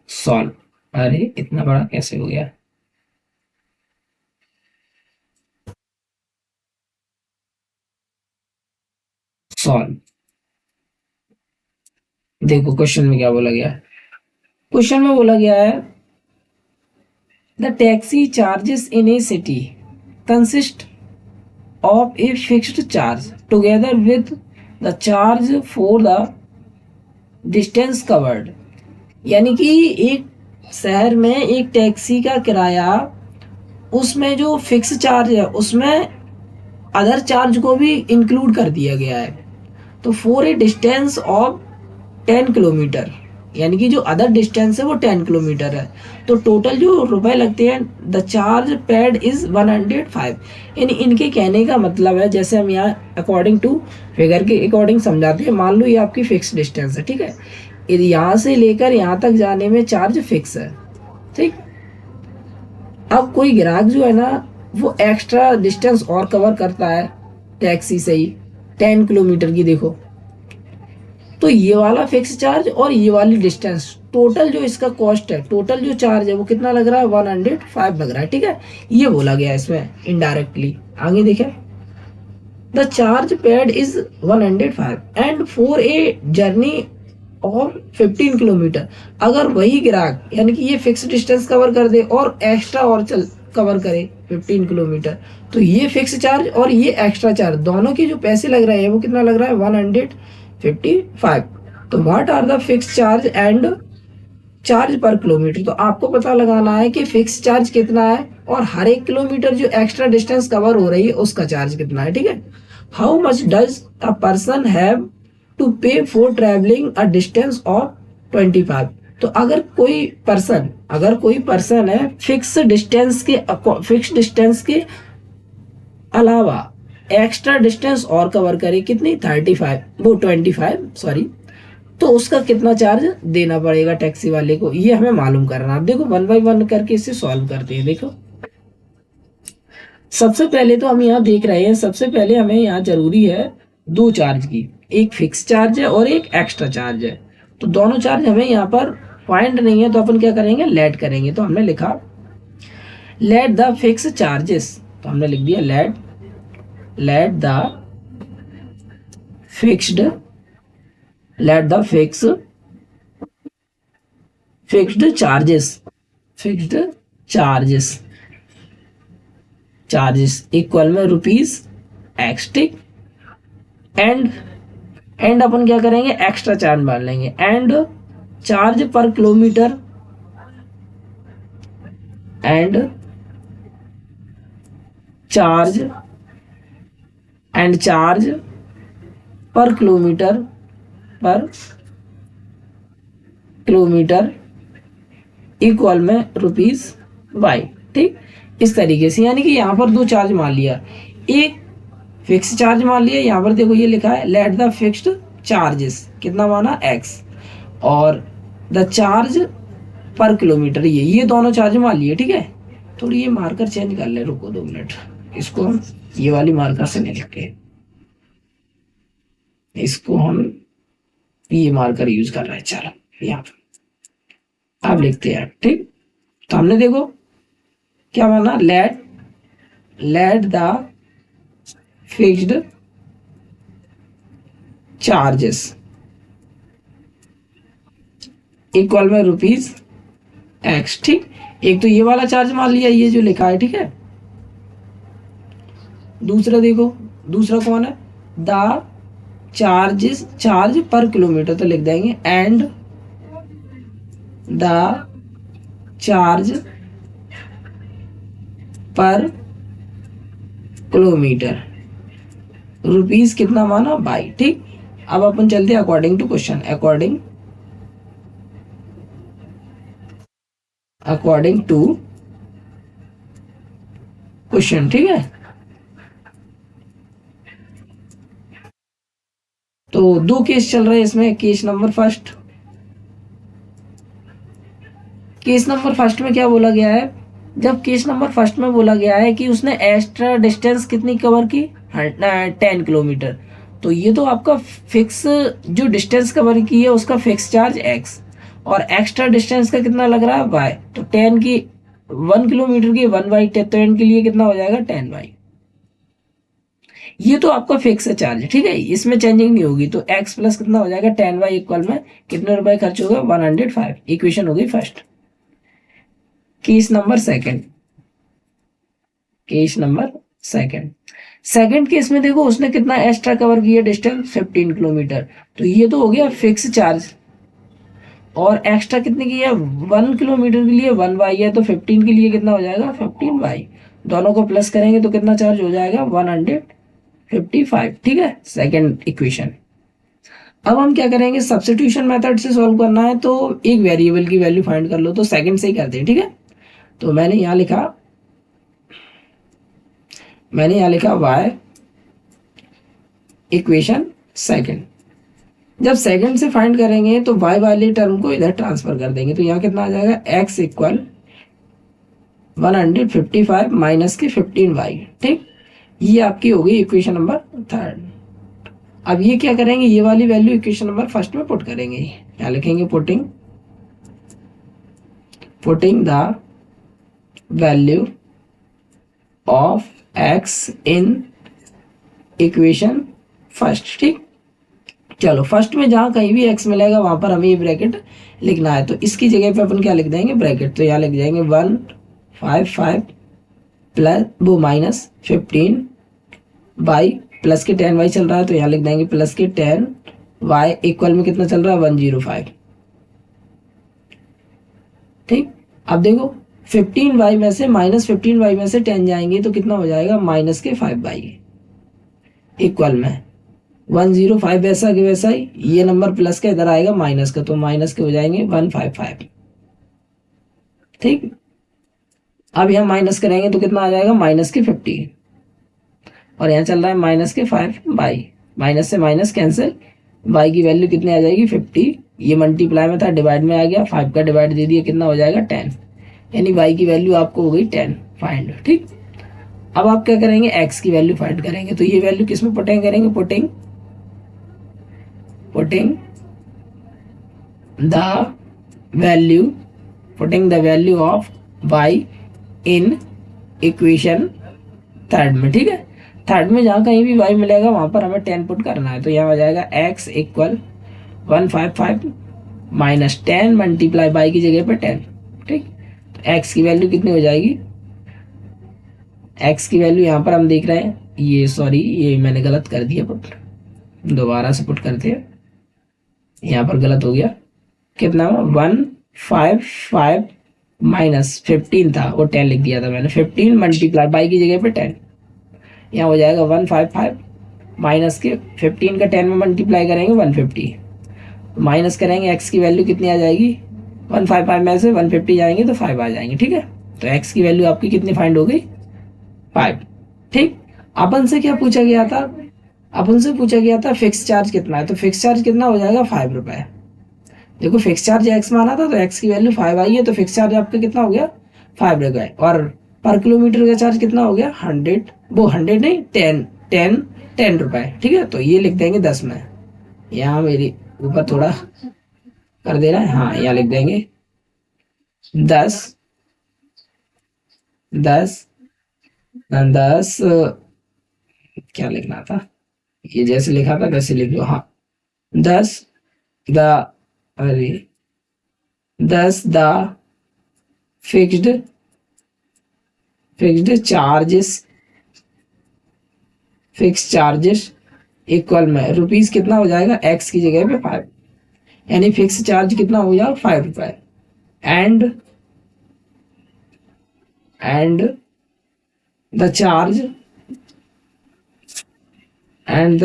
सॉल्व, अरे इतना बड़ा कैसे हो गया। सॉल्व, देखो क्वेश्चन में क्या बोला गया है। क्वेश्चन में बोला गया है the taxi charges in A city consist of a fixed charge together with the charge for the distance covered। यानी कि एक शहर में एक टैक्सी का किराया, उसमें जो फिक्स चार्ज है उसमें अदर चार्ज को भी इंक्लूड कर दिया गया है। तो for a distance of 10 kilometre, यानी कि जो अदर डिस्टेंस है वो 10 किलोमीटर है, तो टोटल जो रुपए लगते हैं द चार्ज पेड इज 105। यानी इनके कहने का मतलब है, जैसे हम यहाँ अकॉर्डिंग टू फिगर के अकॉर्डिंग समझाते हैं। मान लो ये आपकी फिक्स डिस्टेंस है, ठीक है, यहाँ से लेकर यहाँ तक जाने में चार्ज फिक्स है। ठीक, अब कोई ग्राहक जो है ना वो एक्स्ट्रा डिस्टेंस और कवर करता है टैक्सी से ही 10 किलोमीटर की, देखो तो ये वाला फिक्स चार्ज और ये वाली डिस्टेंस, टोटल जो इसका कॉस्ट है, टोटल जो चार्ज है वो कितना लग रहा है, 105 लग रहा है। ठीक है, ये बोला गया है इसमें इनडायरेक्टली। आगे देखें, the charge paid is 105 and for a journey of 15 kilometre. अगर वही ग्राहक यानी कि ये फिक्स डिस्टेंस कवर कर दे और एक्स्ट्रा और चल कवर करे 15 किलोमीटर, तो ये फिक्स चार्ज और ये एक्स्ट्रा चार्ज दोनों के जो पैसे लग रहे हैं वो कितना लग रहा है, 155। तो what are the fix charge and charge per kilometre. तो आपको पता लगाना है कि फिक्स चार्ज कितना है और हर एक किलोमीटर जो एक्स्ट्रा डिस्टेंस कवर हो रही है उसका चार्ज कितना है। ठीक है, how much does a person have to pay for travelling a distance of 25। तो अगर कोई पर्सन है फिक्स डिस्टेंस के अलावा एक्स्ट्रा डिस्टेंस और कवर करे, कितनी 25 सॉरी, तो उसका कितना चार्ज देना पड़ेगा टैक्सी वाले को, ये हमें मालूम करना। आप देखो 1 बाय 1 करके इसे सॉल्व करते हैं। देखो सबसे पहले तो हम यहाँ देख रहे हैं, सबसे पहले हमें यहाँ जरूरी है 2 चार्ज की, एक फिक्स चार्ज है और एक एक्स्ट्रा चार्ज है। तो दोनों चार्ज हमें यहाँ पर फाइंड नहीं है, तो अपन क्या करेंगे, लेट करेंगे। तो हमने लिखा लेट द फिक्स चार्जेस, तो हमने लिख दिया let the fixed charges equal में रुपीज एक्सटिक एंड अपन क्या करेंगे, एक्स्ट्रा चार्ज मान लेंगे, and charge per kilometre and charge per kilometre equal में रुपीज बाई। ठीक, इस तरीके से। यानी कि यहाँ पर दो चार्ज मान लिया, एक फिक्स चार्ज मान लिया, यहाँ पर देखो ये लिखा है लेट द फिक्स्ड चार्जेस, कितना माना x, और द चार्ज पर किलोमीटर, ये दोनों चार्ज मान लिए। ठीक है, थोड़ी ये मार्कर चेंज कर ले, रुको 2 मिनट, इसको हम ये वाली मार्कर से नहीं लिखते, इसको हम ये मार्कर यूज कर रहे हैं। चलो यहाँ पे अब लिखते हैं। ठीक, तो हमने देखो क्या माना, let the fixed charges equal में ₹x। ठीक, एक तो ये वाला चार्ज मान लिया, ये जो लिखा है। ठीक है, दूसरा देखो, दूसरा कौन है, द चार्ज पर किलोमीटर, तो लिख देंगे and the charge per kilometre rupees कितना माना, बाई। ठीक, अब अपन चलते हैं according to question, according to question. ठीक है, तो दो केस चल रहे हैं इसमें। केस नंबर फर्स्ट में क्या बोला गया है, जब केस नंबर फर्स्ट में बोला गया है कि उसने एक्स्ट्रा डिस्टेंस कितनी कवर की, 10 किलोमीटर, तो ये तो आपका फिक्स जो डिस्टेंस कवर की है उसका फिक्स चार्ज x, और एक्स्ट्रा डिस्टेंस का कितना लग रहा है y, तो 10 की 1 किलोमीटर की 1/10, तो 10 के लिए कितना हो जाएगा 10y। ये तो आपका फिक्स है चार्ज। ठीक है, इसमें चेंजिंग नहीं होगी, तो x प्लस कितना हो जाएगा 10y इक्वल में कितने रुपए खर्च होगा, 105। इक्वेशन हो गई first. Case number second case में देखो उसने कितना एक्स्ट्रा कवर किया डिस्टेंस, 15 किलोमीटर, तो ये तो हो गया फिक्स चार्ज, और एक्स्ट्रा कितने की है, 1 किलोमीटर के लिए 1y है, तो 15 के लिए कितना हो जाएगा 15y, दोनों को प्लस करेंगे तो कितना चार्ज हो जाएगा 155। ठीक है, सेकंड इक्वेशन। अब हम क्या करेंगे, सब्स्टिट्यूशन मेथड से सॉल्व करना है, तो एक वेरिएबल की वैल्यू फाइंड कर लो, तो सेकंड से ही करते हैं। ठीक है, तो मैंने यहाँ लिखा y इक्वेशन सेकंड। जब सेकंड से फाइंड करेंगे तो y वाले टर्म को इधर ट्रांसफर कर देंगे, तो यहाँ कितना आ जाएगा, x इक्वल 155 माइनस के 15y। ठीक, ये आपकी हो गई इक्वेशन नंबर थर्ड। अब ये क्या करेंगे, ये वाली वैल्यू इक्वेशन नंबर फर्स्ट में पुट करेंगे, यहाँ लिखेंगे putting the value of x in equation first. ठीक, चलो फर्स्ट में जहां कहीं भी x मिलेगा वहां पर हमें ये ब्रैकेट लिखना है, तो इसकी जगह पे अपन क्या लिख देंगे, ब्रैकेट, तो यहाँ लिख जाएंगे 155 प्लस वो माइनस 15 बाई प्लस के 10y चल रहा है, तो यहाँ लिख देंगे प्लस के 10y इक्वल में कितना चल रहा है 105। ठीक, अब देखो 15y में से माइनस 15y में से 10 जाएंगे तो कितना हो जाएगा, माइनस के 5y इक्वल में 105, वैसा के वैसा ही ये नंबर प्लस का इधर आएगा माइनस का, तो माइनस के हो जाएंगे 155। ठीक, अब यहाँ माइनस करेंगे तो कितना आ जाएगा, माइनस के 50, और यहाँ चल रहा है माइनस के 5y, माइनस से माइनस कैंसिल, y की वैल्यू कितनी आ जाएगी 50, ये मल्टीप्लाई में था डिवाइड में आ गया, 5 का डिवाइड दे दिया, कितना हो जाएगा 10, यानी y की वैल्यू आपको हो गई 10 फाइंड। ठीक, अब आप क्या करेंगे, x की वैल्यू फाइंड करेंगे, तो ये वैल्यू किस में पुटिंग करेंगे, putting the value of y in equation third में। ठीक है, थर्ड में जहाँ कहीं भी y मिलेगा वहां पर हमें 10 पुट करना है, तो यहाँ हो जाएगा x equal 155 minus 10 multiply by की जगह पे 10। ठीक, तो x की वैल्यू कितनी हो जाएगी, x की वैल्यू यहाँ पर हम देख रहे हैं, ये सॉरी ये मैंने गलत कर दिया पुट, दोबारा से पुट करते हैं, यहाँ पर गलत हो गया, कितना 155 माइनस 15 था वो 10 लिख दिया था मैंने, 15 मल्टीप्लाई बाई की जगह पे 10, यहाँ हो जाएगा 155 माइनस के 15 का 10 में मल्टीप्लाई करेंगे 150, माइनस करेंगे x की वैल्यू कितनी आ जाएगी, 155 में से 150 जाएंगे तो 5 आ जाएंगे। ठीक है, तो x की वैल्यू आपकी कितनी फाइंड हो गई 5। ठीक, अपन से क्या पूछा गया था, अपन से पूछा गया था फिक्स चार्ज कितना है, तो फिक्स चार्ज कितना हो जाएगा 5 रुपए। देखो फिक्स चार्ज x माना था तो x की वैल्यू 5 आई है, तो फिक्स चार्ज आपका कितना हो गया 5 रुपए। और पर किलोमीटर का चार्ज कितना हो गया 100, वो 100 नहीं 10 रुपए। ठीक है, तो ये लिख देंगे 10 में, यहाँ मेरी ऊपर थोड़ा कर दे रहा है, हाँ यहाँ लिख देंगे 10 10 10 क्या लिखना था, ये जैसे लिखा था वैसे लिख लो, हाँ 10 द अरे 10 the fixed fix charges equal में रुपीज कितना हो जाएगा एक्स की जगह पे 5, यानी फिक्स चार्ज कितना हो जाएगा 5 रुपए। And the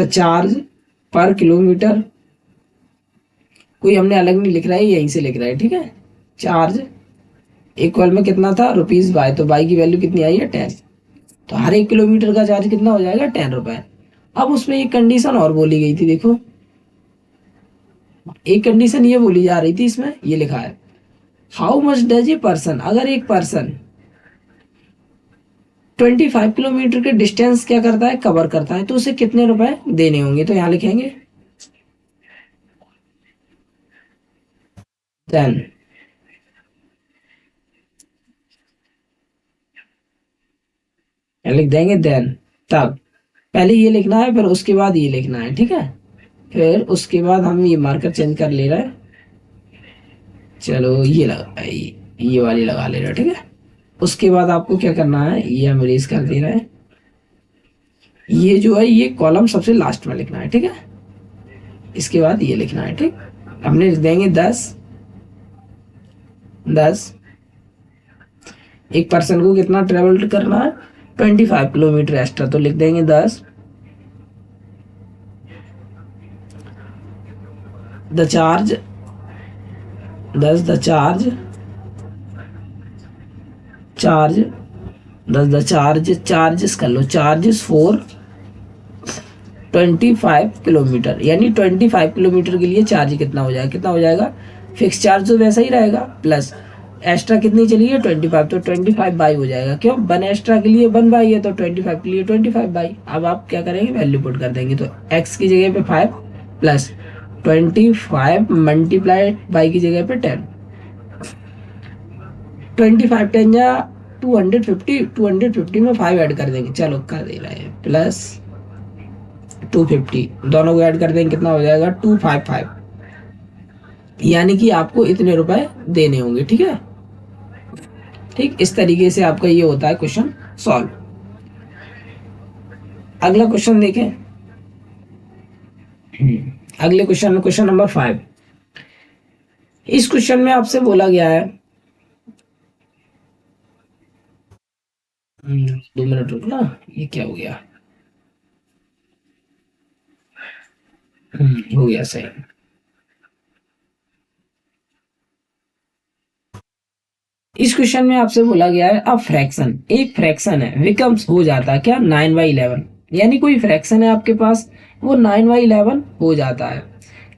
charge per kilometre, कोई हमने अलग नहीं लिख रहा है, यहीं से लिख रहा है। ठीक है, चार्ज इक्वल में कितना था रुपीज बाय, तो बाई की वैल्यू कितनी आई है 10, तो हर 1 किलोमीटर का चार्ज कितना हो जाएगा 10 रुपए। अब उसमें एक कंडीशन और बोली गई थी, देखो एक कंडीशन ये बोली जा रही थी, इसमें ये लिखा है how much does a person, अगर एक पर्सन 25 किलोमीटर के डिस्टेंस क्या करता है कवर करता है, तो उसे कितने रुपए देने होंगे, तो यहाँ लिखेंगे देन लिख देंगे देन, तब पहले ये लिखना है फिर उसके बाद ये लिखना है। ठीक है, फिर उसके बाद हम ये मार्कर चेंज कर ले रहे हैं, चलो ये लगा, ये वाली लगा ले रहे हैं। ठीक है, उसके बाद आपको क्या करना है, ये हम इरेज कर दे रहे हैं, ये जो है ये कॉलम सबसे लास्ट में लिखना है। ठीक है, इसके बाद ये लिखना है। ठीक, हमने लिख देंगे 10 एक पर्सन को कितना ट्रेवल करना है 25 किलोमीटर एक्स्ट्रा, तो लिख देंगे 10 the charge 10 the charge charges कर लो, चार्जेस फॉर 25 किलोमीटर, यानी 25 किलोमीटर के लिए चार्ज कितना हो जाएगा फिक्स चार्ज तो वैसा ही रहेगा, प्लस एक्स्ट्रा कितनी चली है 25, तो 25 बाई हो जाएगा, क्यों 1 एक्स्ट्रा के लिए 1 बाई है, तो 25 के लिए 25 बाई। अब आप क्या करेंगे वैल्यू पुट कर देंगे, तो x की जगह पे 5 प्लस 25 मल्टीप्लाइड बाई की जगह पे 10, 25 10 या 250 में 5 ऐड कर देंगे, चलो कर दे रहे हैं, प्लस 250 दोनों को ऐड कर देंगे, कितना हो जाएगा 255, यानी कि आपको इतने रुपए देने होंगे। ठीक है, ठीक इस तरीके से आपका ये होता है क्वेश्चन सॉल्व। अगला क्वेश्चन देखें, अगले क्वेश्चन में क्वेश्चन नंबर 5, इस क्वेश्चन में आपसे बोला गया है 2 मिनट रुकना, ये क्या हो गया, हो गया सही। इस क्वेश्चन में आपसे बोला गया है अब फ्रैक्शन, एक फ्रैक्शन है बिकम्स हो जाता है क्या 9/11, यानी कोई फ्रैक्शन है आपके पास वो 9/11 हो जाता है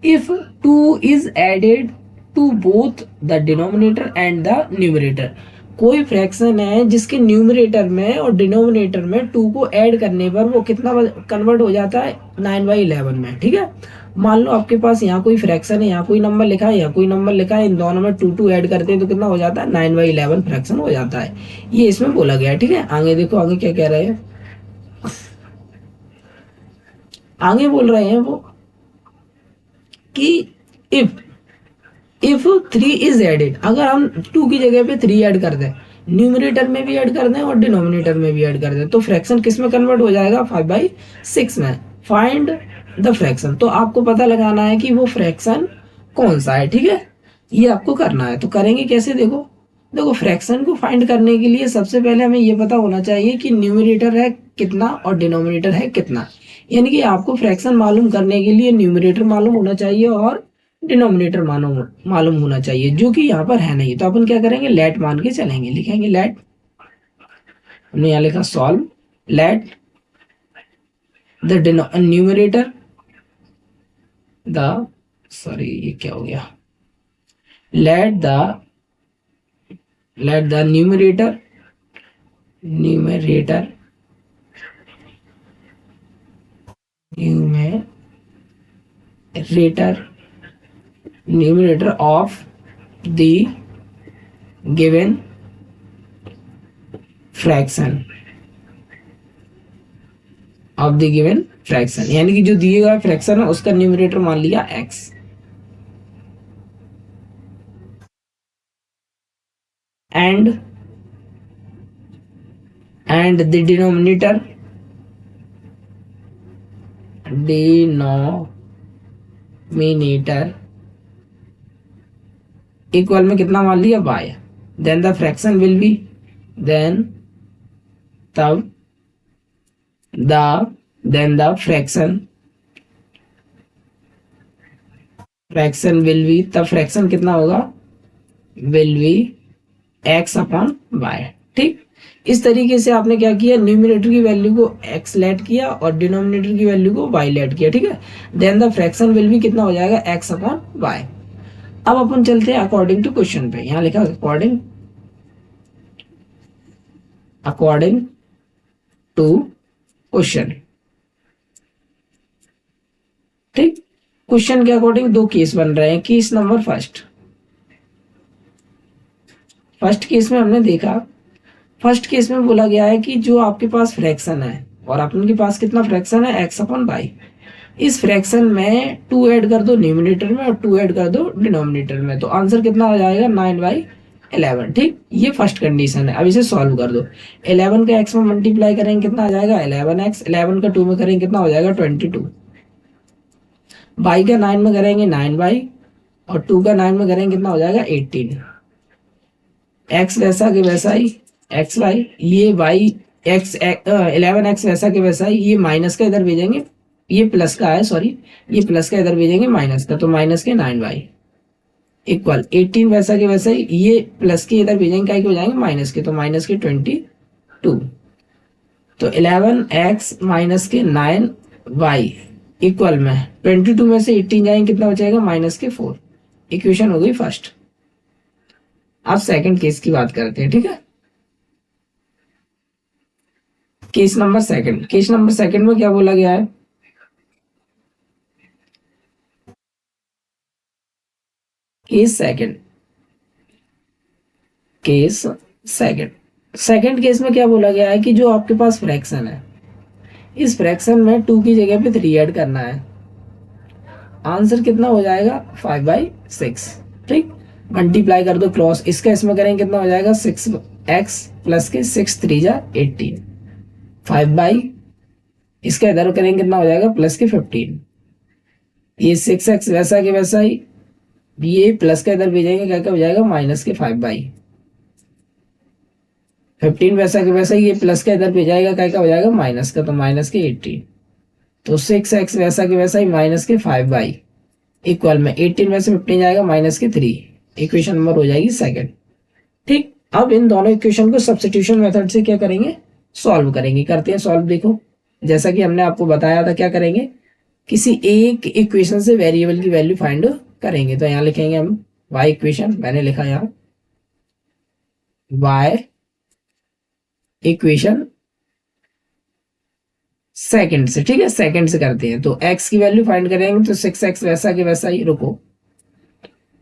if 2 is added to both the denominator and the numerator. कोई फ्रैक्शन है जिसके न्यूमरेटर में और डिनोमिनेटर में 2 को ऐड करने पर वो कितना कन्वर्ट हो जाता है 9/11 में। ठीक है, मान लो आपके पास यहाँ कोई फ्रैक्शन है, यहाँ कोई नंबर लिखा है, यहाँ कोई नंबर लिखा है, इन दोनों में 2 ऐड करते हैं तो कितना हो जाता है 9/11 फ्रैक्शन हो जाता है, ये इसमें बोला गया है। ठीक है, आगे देखो आगे क्या कह रहे हैं, आगे बोल रहे हैं वो कि इफ 3 इज एडेड, अगर हम 2 की जगह पे 3 ऐड कर दें, न्यूमरेटर में भी ऐड कर दें और डिनोमिनेटर में भी ऐड कर दें, तो फ्रैक्शन किस में कन्वर्ट हो जाएगा 5/6 में। फाइंड द फ्रैक्शन, तो आपको पता लगाना है कि वो फ्रैक्शन कौन सा है। ठीक है, ये आपको करना है, तो करेंगे कैसे, देखो देखो फ्रैक्शन को फाइंड करने के लिए सबसे पहले हमें ये पता होना चाहिए कि न्यूमरेटर है कितना और डिनोमिनेटर है कितना, यानी कि आपको फ्रैक्शन मालूम करने के लिए न्यूमरेटर मालूम होना चाहिए और डिनोमिनेटर मालूम होना चाहिए, जो कि यहाँ पर है नहीं। तो अपन क्या करेंगे लेट मान के चलेंगे, लिखेंगे लेट हमने यहाँ लिखा solve let the numerator the sorry ये क्या हो गया, let the numerator of the given fraction यानी कि जो दिए गए फ्रैक्शन है उसका न्यूमरेटर मान लिया x and the denominator equal में कितना मान लिया y, then the fraction will be then the fraction will be, तब फ्रैक्शन कितना होगा, will be x upon y। ठीक, इस तरीके से आपने क्या किया, न्यूमरेटर की वैल्यू को x लेट किया और डिनोमिनेटर की वैल्यू को y लेट किया। ठीक है, then the fraction will be कितना हो जाएगा, x अपॉन y। अब अपन चलते हैं अकॉर्डिंग टू क्वेश्चन पे। यहां लिखा अकॉर्डिंग टू क्वेश्चन। ठीक, क्वेश्चन के अकॉर्डिंग दो केस बन रहे हैं। केस नंबर फर्स्ट केस में हमने देखा, फर्स्ट केस में बोला गया है कि जो आपके पास फ्रैक्शन है और आपके पास कितना फ्रैक्शन है, x अपॉन वाई, इस फ्रैक्शन में 2 ऐड कर दो न्यूमरेटर में और 2 ऐड कर दो डिनोमिनेटर में, तो आंसर कितना हो जाएगा, 9/11। ठीक, ये फर्स्ट कंडीशन है। अब इसे सॉल्व कर दो। 11 का x में मल्टीप्लाई करेंगे कितना आ जाएगा, 11x। 11 का 2 में करेंगे कितना हो जाएगा, 22। y का 9 में करेंगे 9y और 2 का 9 में करेंगे कितना हो जाएगा, 18। x वैसा के वैसा ही xy, ये y x 11x वैसा के वैसा ही, ये माइनस का इधर भेजेंगे, ये प्लस का है सॉरी, ये प्लस का इधर भेजेंगे माइनस का, तो माइनस के 9y इक्वल 18 वैसा के वैसा ही, ये प्लस के इधर भेजेंगे क्या हो जाएंगे माइनस के, तो माइनस के 22। तो 11x माइनस के 9y इक्वल में 22 में से 18 जाएंगे कितना बचेगा, माइनस के 4। इक्वेशन हो गई फर्स्ट। अब सेकंड केस की बात करते हैं। ठीक है, केस नंबर सेकंड में क्या बोला गया है, केस सेकंड केस में क्या बोला गया है कि जो आपके पास फ्रैक्शन है, इस फ्रैक्शन में 2 की जगह पे 3 ऐड करना है। आंसर कितना हो जाएगा, 5/6। ठीक, मल्टीप्लाई कर दो क्रॉस, इसका इसमें करेंगे कितना हो जाएगा, 6x प्लस के 6 3 जा 18। 5/, इसका इधर करेंगे कितना हो जाएगा, प्लस के 15। ये 6x वैसा के वैसा ही, ये प्लस का इधर भेजेंगे क्या क्या हो जाएगा, माइनस के 5/। 15 वैसा के वैसा ही, ये प्लस का इधर भेजाएगा क्या क्या हो जाएगा, माइनस का, तो माइनस के 18। तो 6x वैसा के वैसा ही माइनस के 5/, इक्वल में 18 में से 15 जाएगा माइनस के 3। इक्वेशन नंबर हो जाएगी सेकंड। ठीक, अब इन दोनों इक्वेशन को सब्स्टिट्यूशन मेथड से क्या करेंगे, सॉल्व करेंगे। करते हैं सॉल्व। देखो, जैसा कि हमने आपको बताया था, क्या करेंगे, किसी एक इक्वेशन से वेरिएबल की वैल्यू फाइंड करेंगे। तो यहाँ लिखेंगे हम y इक्वेशन, मैंने लिखा यहाँ y इक्वेशन सेकंड से। ठीक है, सेकंड से करते हैं। तो x की वैल्यू फाइंड करेंगे, तो 6x वैसा के वैसा ही, रुको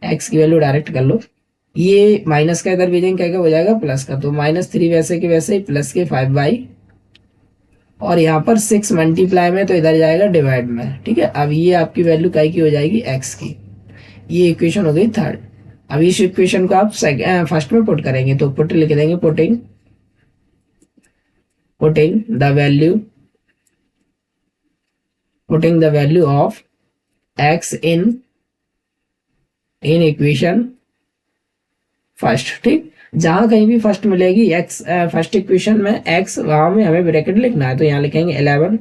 x की वैल्यू डायरेक्ट कर लो, ये माइनस का इधर भेजेंगे क्या हो जाएगा, प्लस का, तो -3 वैसे के वैसे ही प्लस के 5/, और यहाँ पर 6 मल्टीप्लाई में, तो इधर जाएगा डिवाइड में। ठीक है, अब ये आपकी वैल्यू काय की हो जाएगी, x की। ये इक्वेशन हो गई थर्ड। अब इस इक्वेशन को आप फर्स्ट में पुट करेंगे, तो पुट लिख देंगे, putting the value of x in equation first. ठीक, जहां कहीं भी फर्स्ट मिलेगी x, फर्स्ट इक्वेशन में x, वहां में हमें ब्रैकेट लिखना है। तो यहाँ लिखेंगे 11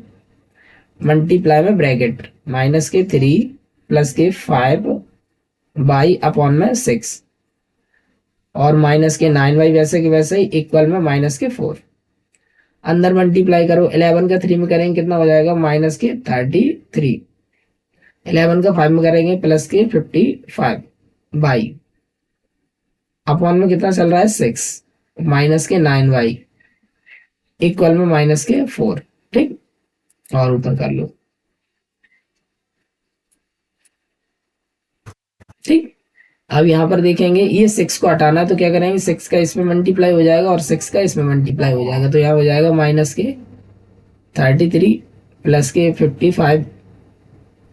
मल्टीप्लाई में ब्रैकेट माइनस के 3 प्लस के 5/(6) और माइनस के 9y वैसे के वैसे ही, इक्वल में माइनस के 4। अंदर मल्टीप्लाई करो, 11 का 3 में करेंगे कितना हो जाएगा माइनस के 33, 11 का 5 में करेंगे प्लस के 55 बाई अपॉन में कितना चल रहा है 6 माइनस के 9 बाई इक्वल में माइनस के 4। ठीक, और ऊपर कर लो। ठीक, अब यहाँ पर देखेंगे ये 6 को हटाना है तो क्या करेंगे 6 का इसमें मल्टीप्लाई हो जाएगा और 6 का इसमें मल्टीप्लाई हो जाएगा, तो यहाँ हो जाएगा माइनस के 33 प्लस के 55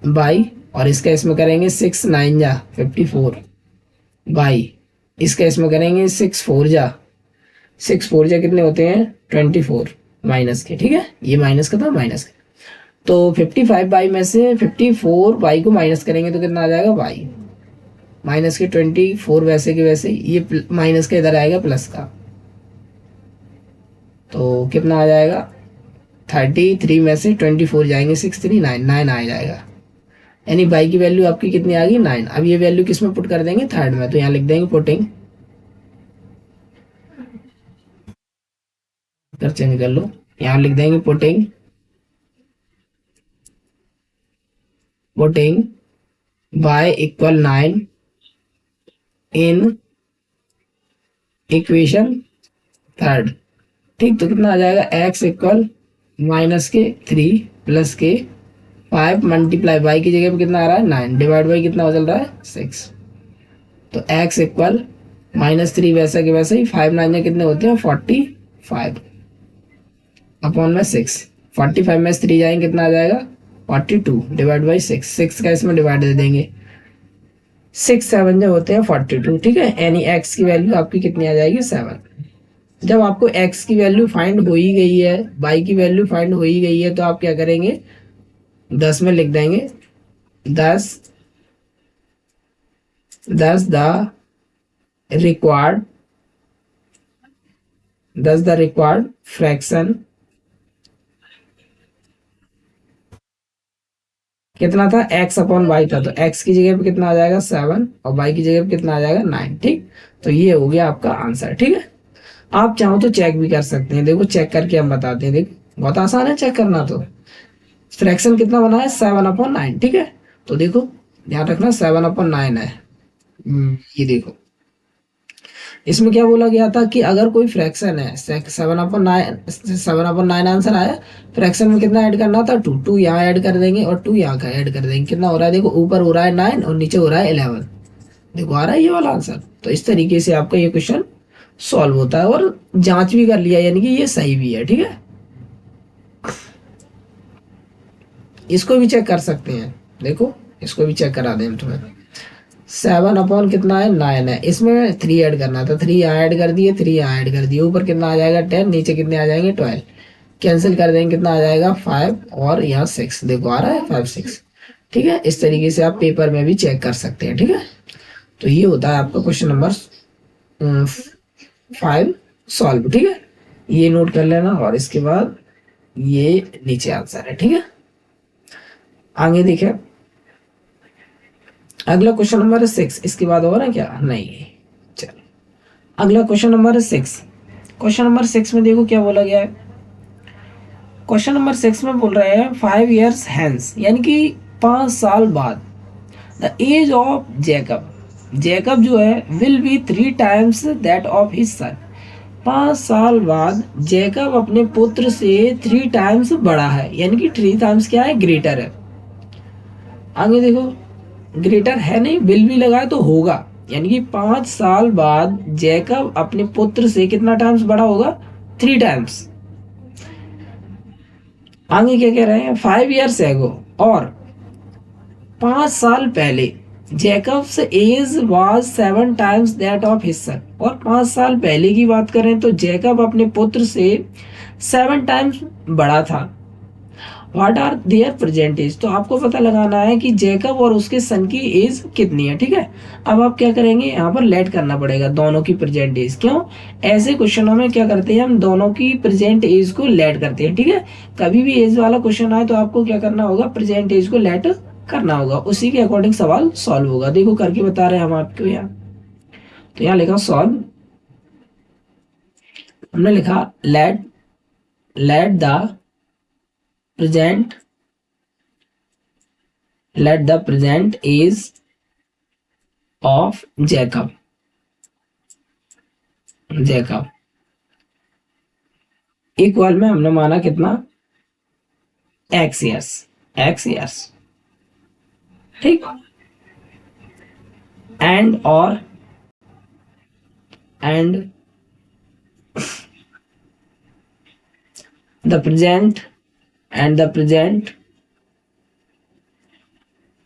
बाई और इसका इसमें करेंगे 6 9 जा 54 बाई इसका इसमें करेंगे 6 4 जा कितने होते हैं 24 माइनस के। ठीक है, ये माइनस का था माइनस का, तो 55 बाई में से 54 बाई को माइनस करेंगे तो कितना आ जाएगा बाई माइनस के 24 वैसे के वैसे, ये माइनस का इधर आएगा प्लस का, तो कितना आ जाएगा 33 में से 24 जाएंगे 6 3 9 9 आ जाएगा, यानी बाई की वैल्यू आपकी कितनी आ गई 9। अब ये वैल्यू किस में पुट कर देंगे थर्ड में, तो यहाँ लिख देंगे पुटिंग कर चेंज कर लो, यहाँ लिख देंगे putting by equal 9 in equation third. ठीक, तो कितना आ जाएगा x इक्वल माइनस के 3 प्लस के 5 मल्टीप्लाई बाई की जगह पे कितना आ रहा है 9 डिवाइड बाई कितना चल रहा है 6, तो x इक्वल -3 वैसा के वैसे ही 5 9 कितने होते हैं 45 अपॉन में 6, 45 में 3 जाएंगे कितना आ जाएगा 42 डिवाइड बाई 6 का इसमें डिवाइड दे देंगे 6 7 जो होते हैं 42। ठीक है, यानी x की वैल्यू आपकी कितनी आ जाएगी 7। जब आपको x की वैल्यू फाइंड हो ही गई है, y की वैल्यू फाइंड हो ही गई है, तो आप क्या करेंगे 10 में लिख देंगे 10 द रिक्वायर्ड फ्रैक्शन कितना था x अपॉन वाई था, तो x की जगह पे कितना आ जाएगा 7 और y की जगह पे कितना आ जाएगा 9। ठीक, तो ये हो गया आपका आंसर। ठीक है, आप चाहो तो चेक भी कर सकते हैं, देखो चेक करके हम बताते हैं, देखो बहुत आसान है चेक करना। तो फ्रैक्शन कितना बना है 7/9। ठीक है, तो देखो ध्यान रखना 7/9 है। ये देखो इसमें क्या बोला गया था कि अगर कोई फ्रैक्शन है 7/9 आंसर आया, फ्रैक्शन में कितना ऐड करना था 2 2 यहाँ ऐड कर देंगे और 2 यहाँ का ऐड कर देंगे, कितना हो रहा है देखो ऊपर हो रहा है 9 और नीचे हो रहा है 11, देखो आ रहा है ये वाला आंसर। तो इस तरीके से आपका ये क्वेश्चन सॉल्व होता है और जांच भी कर लिया, यानी कि ये सही भी है। ठीक है, इसको भी चेक कर सकते हैं, देखो इसको भी चेक करा दें हम तुम्हें। 7 अपॉन कितना है 9 है, इसमें 3 ऐड करना था, 3 यहाँ ऐड कर दिए 3 यहाँ ऐड कर दिए, ऊपर कितना आ जाएगा 10 नीचे कितने आ जाएंगे 12, कैंसिल कर देंगे कितना आ जाएगा 5 और यहाँ 6, देखो आ रहा है 5 6। ठीक है, इस तरीके से आप पेपर में भी चेक कर सकते हैं। ठीक है, तो ये होता है आपका क्वेश्चन नंबर 5 सॉल्व। ठीक है, ये नोट कर लेना और इसके बाद ये नीचे आंसर है। ठीक है, आगे देखिए अगला क्वेश्चन नंबर 6, इसके बाद और है क्या नहीं, चलो अगला क्वेश्चन नंबर 6। क्वेश्चन नंबर 6 में देखो क्या बोला गया है, क्वेश्चन नंबर 6 में बोल रहे हैं 5 years hence, यानी कि 5 साल बाद द एज ऑफ जैकब जो है will be 3 times that of his सन। 5 साल बाद जैकब अपने पुत्र से 3 times बड़ा है, यानी कि 3 times क्या है ग्रेटर है। आगे देखो ग्रेटर है नहीं, विल भी लगाए तो होगा, यानी कि 5 साल बाद जैकब अपने पुत्र से कितना टाइम्स बड़ा होगा 3 times। आगे क्या कह रहे हैं 5 years ago, और 5 साल पहले Jacob's age was 7 times that of his son, और 5 साल पहले की बात करें तो जैकब अपने पुत्र से 7 times बड़ा था। What are their present age, तो आपको पता लगाना है कि जैकब और उसके सन की एज कितनी है। ठीक है, अब आप क्या करेंगे यहाँ पर लेट करना पड़ेगा दोनों की प्रेजेंट एज। क्यों, ऐसे क्वेश्चनों में क्या करते हैं हम दोनों की प्रेजेंट एज को लेट करते हैं। ठीक है, कभी भी एज वाला क्वेश्चन आए तो आपको क्या करना होगा प्रेजेंट एज को लेट करना होगा, उसी के अकॉर्डिंग सवाल सॉल्व होगा। देखो करके बता रहे हैं हम आपको यहाँ, तो यहाँ लिखा सॉल्व, हमने लिखा let let the present age of Jacob equal में हमने माना कितना, x years, ठीक। and the present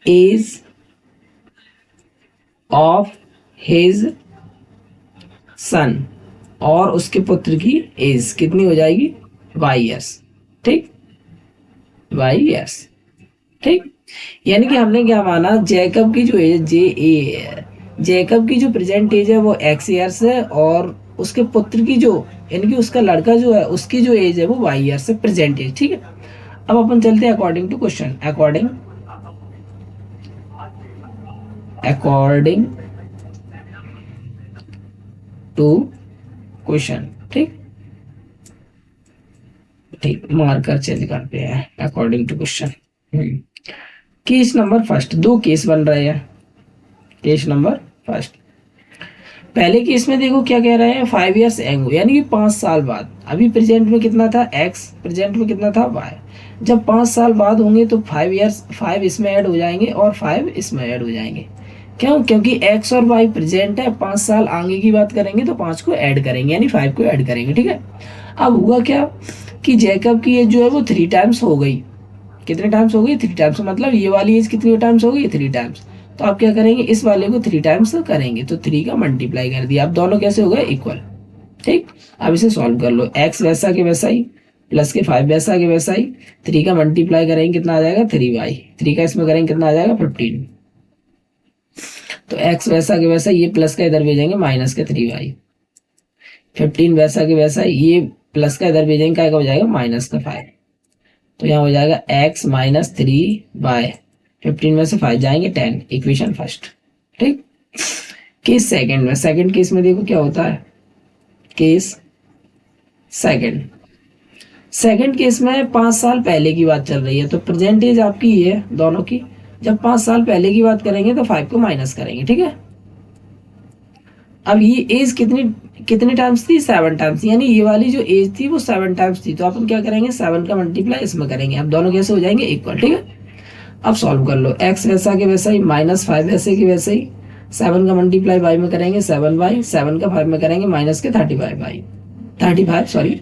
age of his son, और उसके पुत्र की एज कितनी हो जाएगी, y years, ठीक, y years, ठीक। यानी कि हमने क्या माना, जैकब की जो एज जैकब की जो प्रेजेंट एज है वो x ईयर्स है, और उसके पुत्र की जो, यानी कि उसका लड़का जो है उसकी जो एज है वो y ईयर्स है, प्रेजेंट एज, ठीक है। अब अपन चलते हैं according to question, according to question, ठीक, मार्कर चेंज करते हैं, according to question. Case number first, दो केस बन रहे हैं। केस नंबर फर्स्ट, पहले केस में देखो क्या कह रहे हैं, 5 years एगो, यानी कि 5 साल बाद। अभी प्रेजेंट में कितना था x, प्रेजेंट में कितना था y। जब 5 साल बाद होंगे तो 5 years, 5 इसमें ऐड हो जाएंगे और 5 इसमें ऐड हो जाएंगे। क्यों, क्योंकि x और y प्रेजेंट है, 5 साल आगे की बात करेंगे तो 5 को ऐड करेंगे, यानी 5 को ऐड करेंगे, ठीक है। अब हुआ क्या कि जैकब की एज जो है वो 3 टाइम्स हो गई। कितने टाइम्स हो गई, 3 टाइम्स, मतलब ये वाली एज कितनी टाइम्स हो गई, 3 टाइम्स। तो आप क्या करेंगे, इस वाले को 3 टाइम्स करेंगे, तो 3 का मल्टीप्लाई कर दिया। अब दोनों कैसे हो गए, इक्वल, ठीक। अब इसे सॉल्व कर लो, x वैसा के वैसा ही प्लस के 5 वैसा के वैसा ही, 3 का मल्टीप्लाई करेंगे कितना आ जाएगा, 3y, 3 का इसमें करेंगे कितना आ जाएगा, 15। तो x वैसा के वैसा, ये प्लस का इधर भेजेंगे माइनस के 3y, 15 वैसा के वैसा, ये प्लस का इधर भेजेंगे क्या हो जाएगा, माइनस का 5। तो यहाँ हो जाएगा x माइनस 3y, 15 में से 5 जाएंगे 10, इक्वेशन फर्स्ट, ठीक। केस सेकंड में, सेकंड केस में देखो क्या होता है, केस सेकंड केस में 5 साल पहले की बात चल रही है, तो प्रेजेंट एज आपकी ये है दोनों की। जब 5 साल पहले की बात करेंगे तो 5 को माइनस करेंगे, ठीक है। अब ये एज कितनी टाइम्स थी, 7 टाइम्स, यानी ये वाली जो एज थी वो 7 टाइम्स थी। तो अपन क्या करेंगे, 7 का मल्टीप्लाई इसमें करेंगे, अब दोनों कैसे हो जाएंगे, इक्वल, ठीक है। अब सॉल्व कर लो, x वैसा के वैसा ही माइनस 5 वैसे के वैसे ही, 7 का मल्टीप्लाई y में करेंगे 7y, 7 का 5 में करेंगे माइनस के 35 सॉरी।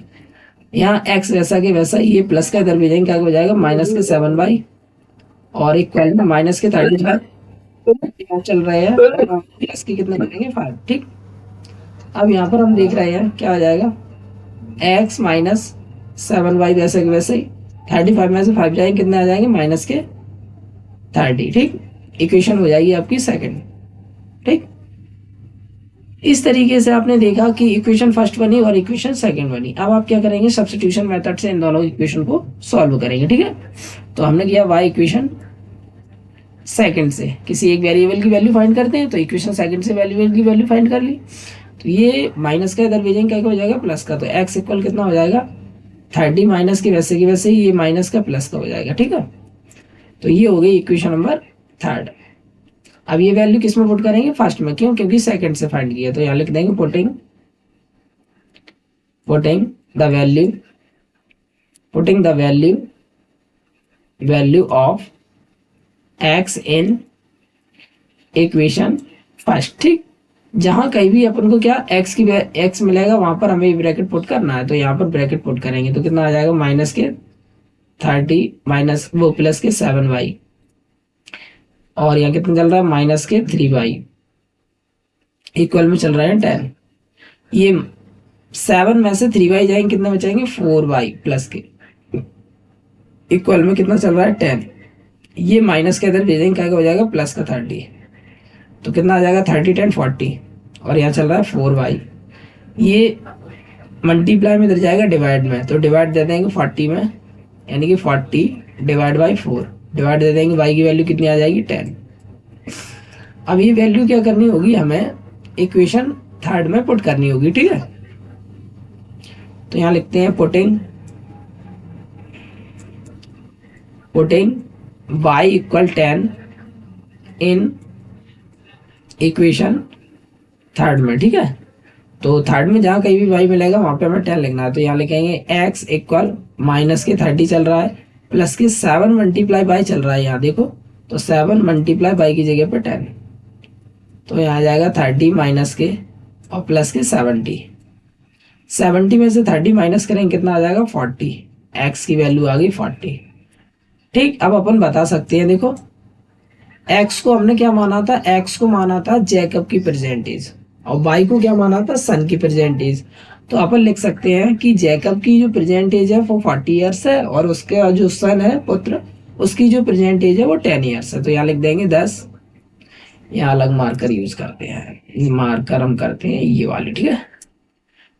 यहाँ x वैसा के वैसा ही, ये प्लस का इधर भेजेंगे क्या हो जाएगा, माइनस के 7y और इक्वल में माइनस के 35 चल रहे हैं, प्लस के कितने करेंगे 5, ठीक। अब यहाँ पर हम देख रहे हैं क्या हो जाएगा, x माइनस 7y वैसे के वैसे ही, 35 में से 5 जाएंगे कितने आ जाएंगे, माइनस के 30, ठीक। इक्वेशन हो जाएगी आपकी सेकंड, ठीक। इस तरीके से आपने देखा कि इक्वेशन फर्स्ट बनी और इक्वेशन सेकंड बनी। अब आप क्या करेंगे, सब्स्टिट्यूशन मेथड से इन दोनों इक्वेशन को सॉल्व करेंगे, ठीक है। तो हमने किया y इक्वेशन सेकंड से किसी एक वेरिएबल की वैल्यू फाइंड करते हैं, तो इक्वेशन सेकंड से वेरिएबल की वैल्यू फाइंड कर ली। तो ये माइनस का इधर भेजेंगे क्या हो जाएगा, प्लस का। तो x इक्वल कितना हो जाएगा, 30 माइनस के वैसे की वैसे ही, ये माइनस का प्लस का हो जाएगा, ठीक है। तो ये हो गई इक्वेशन नंबर थर्ड। अब ये वैल्यू किस में पुट करेंगे, फर्स्ट में, क्यों, क्योंकि सेकंड से फाइंड किया। तो यहाँ लिख देंगे putting the value of x in equation first, ठीक। जहां कहीं भी अपन को क्या x मिलेगा वहां पर हमें ब्रैकेट पुट करना है, तो यहाँ पर ब्रैकेट पुट करेंगे तो कितना आ जाएगा, माइनस के 30 माइनस वो प्लस के 7y, और यहाँ कितना चल रहा है, माइनस के 3y, इक्वल में चल रहा है 10। ये 7 में से 3y जाएंगे कितना बचाएंगे, 4y प्लस के, इक्वल में कितना चल रहा है, 10। ये माइनस के इधर भेजेंगे क्या हो जाएगा, प्लस का 30, तो कितना आ जाएगा, 30 10 40, और यहाँ चल रहा है 4y। ये मल्टीप्लाई में इधर जाएगा डिवाइड में, तो डिवाइड दे देंगे 40 में, यानी कि 40 डिवाइड बाई 4, डिवाइड दे देंगे, y की वैल्यू कितनी आ जाएगी, 10। अब ये वैल्यू क्या करनी होगी, हमें इक्वेशन थर्ड में पुट करनी होगी, ठीक है। तो यहाँ लिखते हैं पुटिंग पुटिंग y इक्वल 10 इन इक्वेशन थर्ड में, ठीक है। तो थर्ड में जहाँ कहीं भी y मिलेगा वहां पे हमें 10 लिखना है, तो यहाँ लिखेंगे x इक्वल माइनस के 30 चल रहा है प्लस के 7 मल्टीप्लाई बाई चल रहा है यहाँ देखो, तो 7 मल्टीप्लाई बाई की जगह पे 10, तो यहाँ आ जाएगा 30 माइनस के और प्लस के 70 में से 30 माइनस करेंगे कितना आ जाएगा 40, x की वैल्यू आ गई 40। ठीक, अब अपन बता सकते हैं, देखो x को हमने क्या माना था, x को माना था जैकब की परसेंटेज और y को क्या माना था सन की परसेंटेज। तो अपन लिख सकते हैं कि जैकब की जो परसेंटेज है वो 40 ईयर्स है और उसका जो सन है पुत्र उसकी जो परसेंटेज है वो 10 ईयर्स है। तो यहाँ लिख देंगे 10, यहाँ अलग मार्कर यूज करते हैं, मार्कर हम करते हैं ये वाले, ठीक है।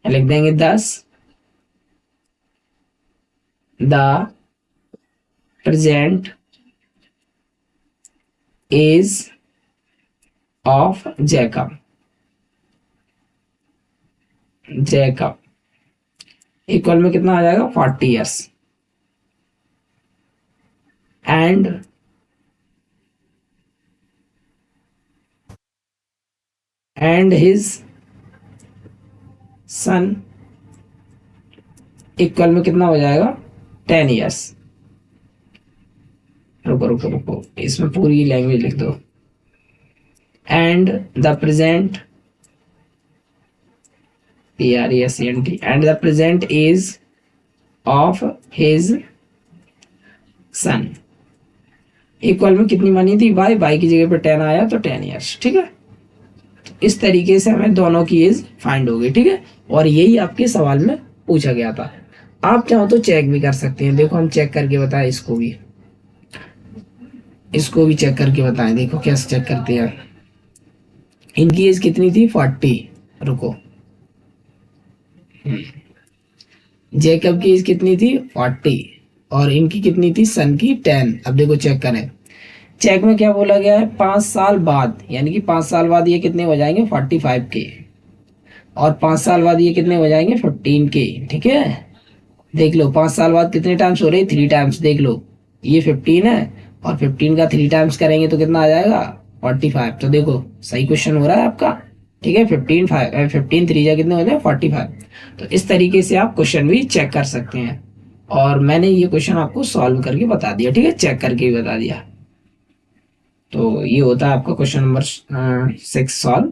लिख देंगे 10 the present age of Jacob equal में कितना आ जाएगा 40 years and his son equal में कितना हो जाएगा 10 ईयर्स। रुको इसमें पूरी लैंग्वेज लिख दो। And the present and the present age of his son equal में कितनी मानी थी y की जगह पे 10 आया तो 10 ईयर्स, ठीक है। इस तरीके से हमें दोनों की एज फाइंड हो गई, ठीक है। और यही आपके सवाल में पूछा गया था। आप चाहो तो चेक भी कर सकते हैं, देखो हम चेक करके बताएं, इसको भी चेक करके बताएं। देखो कैसे चेक करते हैं, इनकी एज कितनी थी 40, रुको जैकब की एज कितनी थी 40 और इनकी कितनी थी सन की 10। अब देखो चेक करें, चेक में क्या बोला गया है 5 साल बाद, यानी कि 5 साल बाद ये कितने हो जाएंगे 45 के और 5 साल बाद ये कितने हो जाएंगे 15 के, ठीक है। देख लो 5 साल बाद कितने टाइम्स हो रहे हैं 3 टाइम्स, देख लो ये 15 है और 15 का 3 टाइम्स करेंगे तो कितना आ जाएगा 45। तो देखो सही क्वेश्चन हो रहा है आपका, ठीक है। 15 3 जा कितने हो जाए 45। तो इस तरीके से आप क्वेश्चन भी चेक कर सकते हैं और मैंने ये क्वेश्चन आपको सॉल्व करके बता दिया, ठीक है, चेक करके भी बता दिया। तो ये होता है आपका क्वेश्चन नंबर 6 सॉल्व।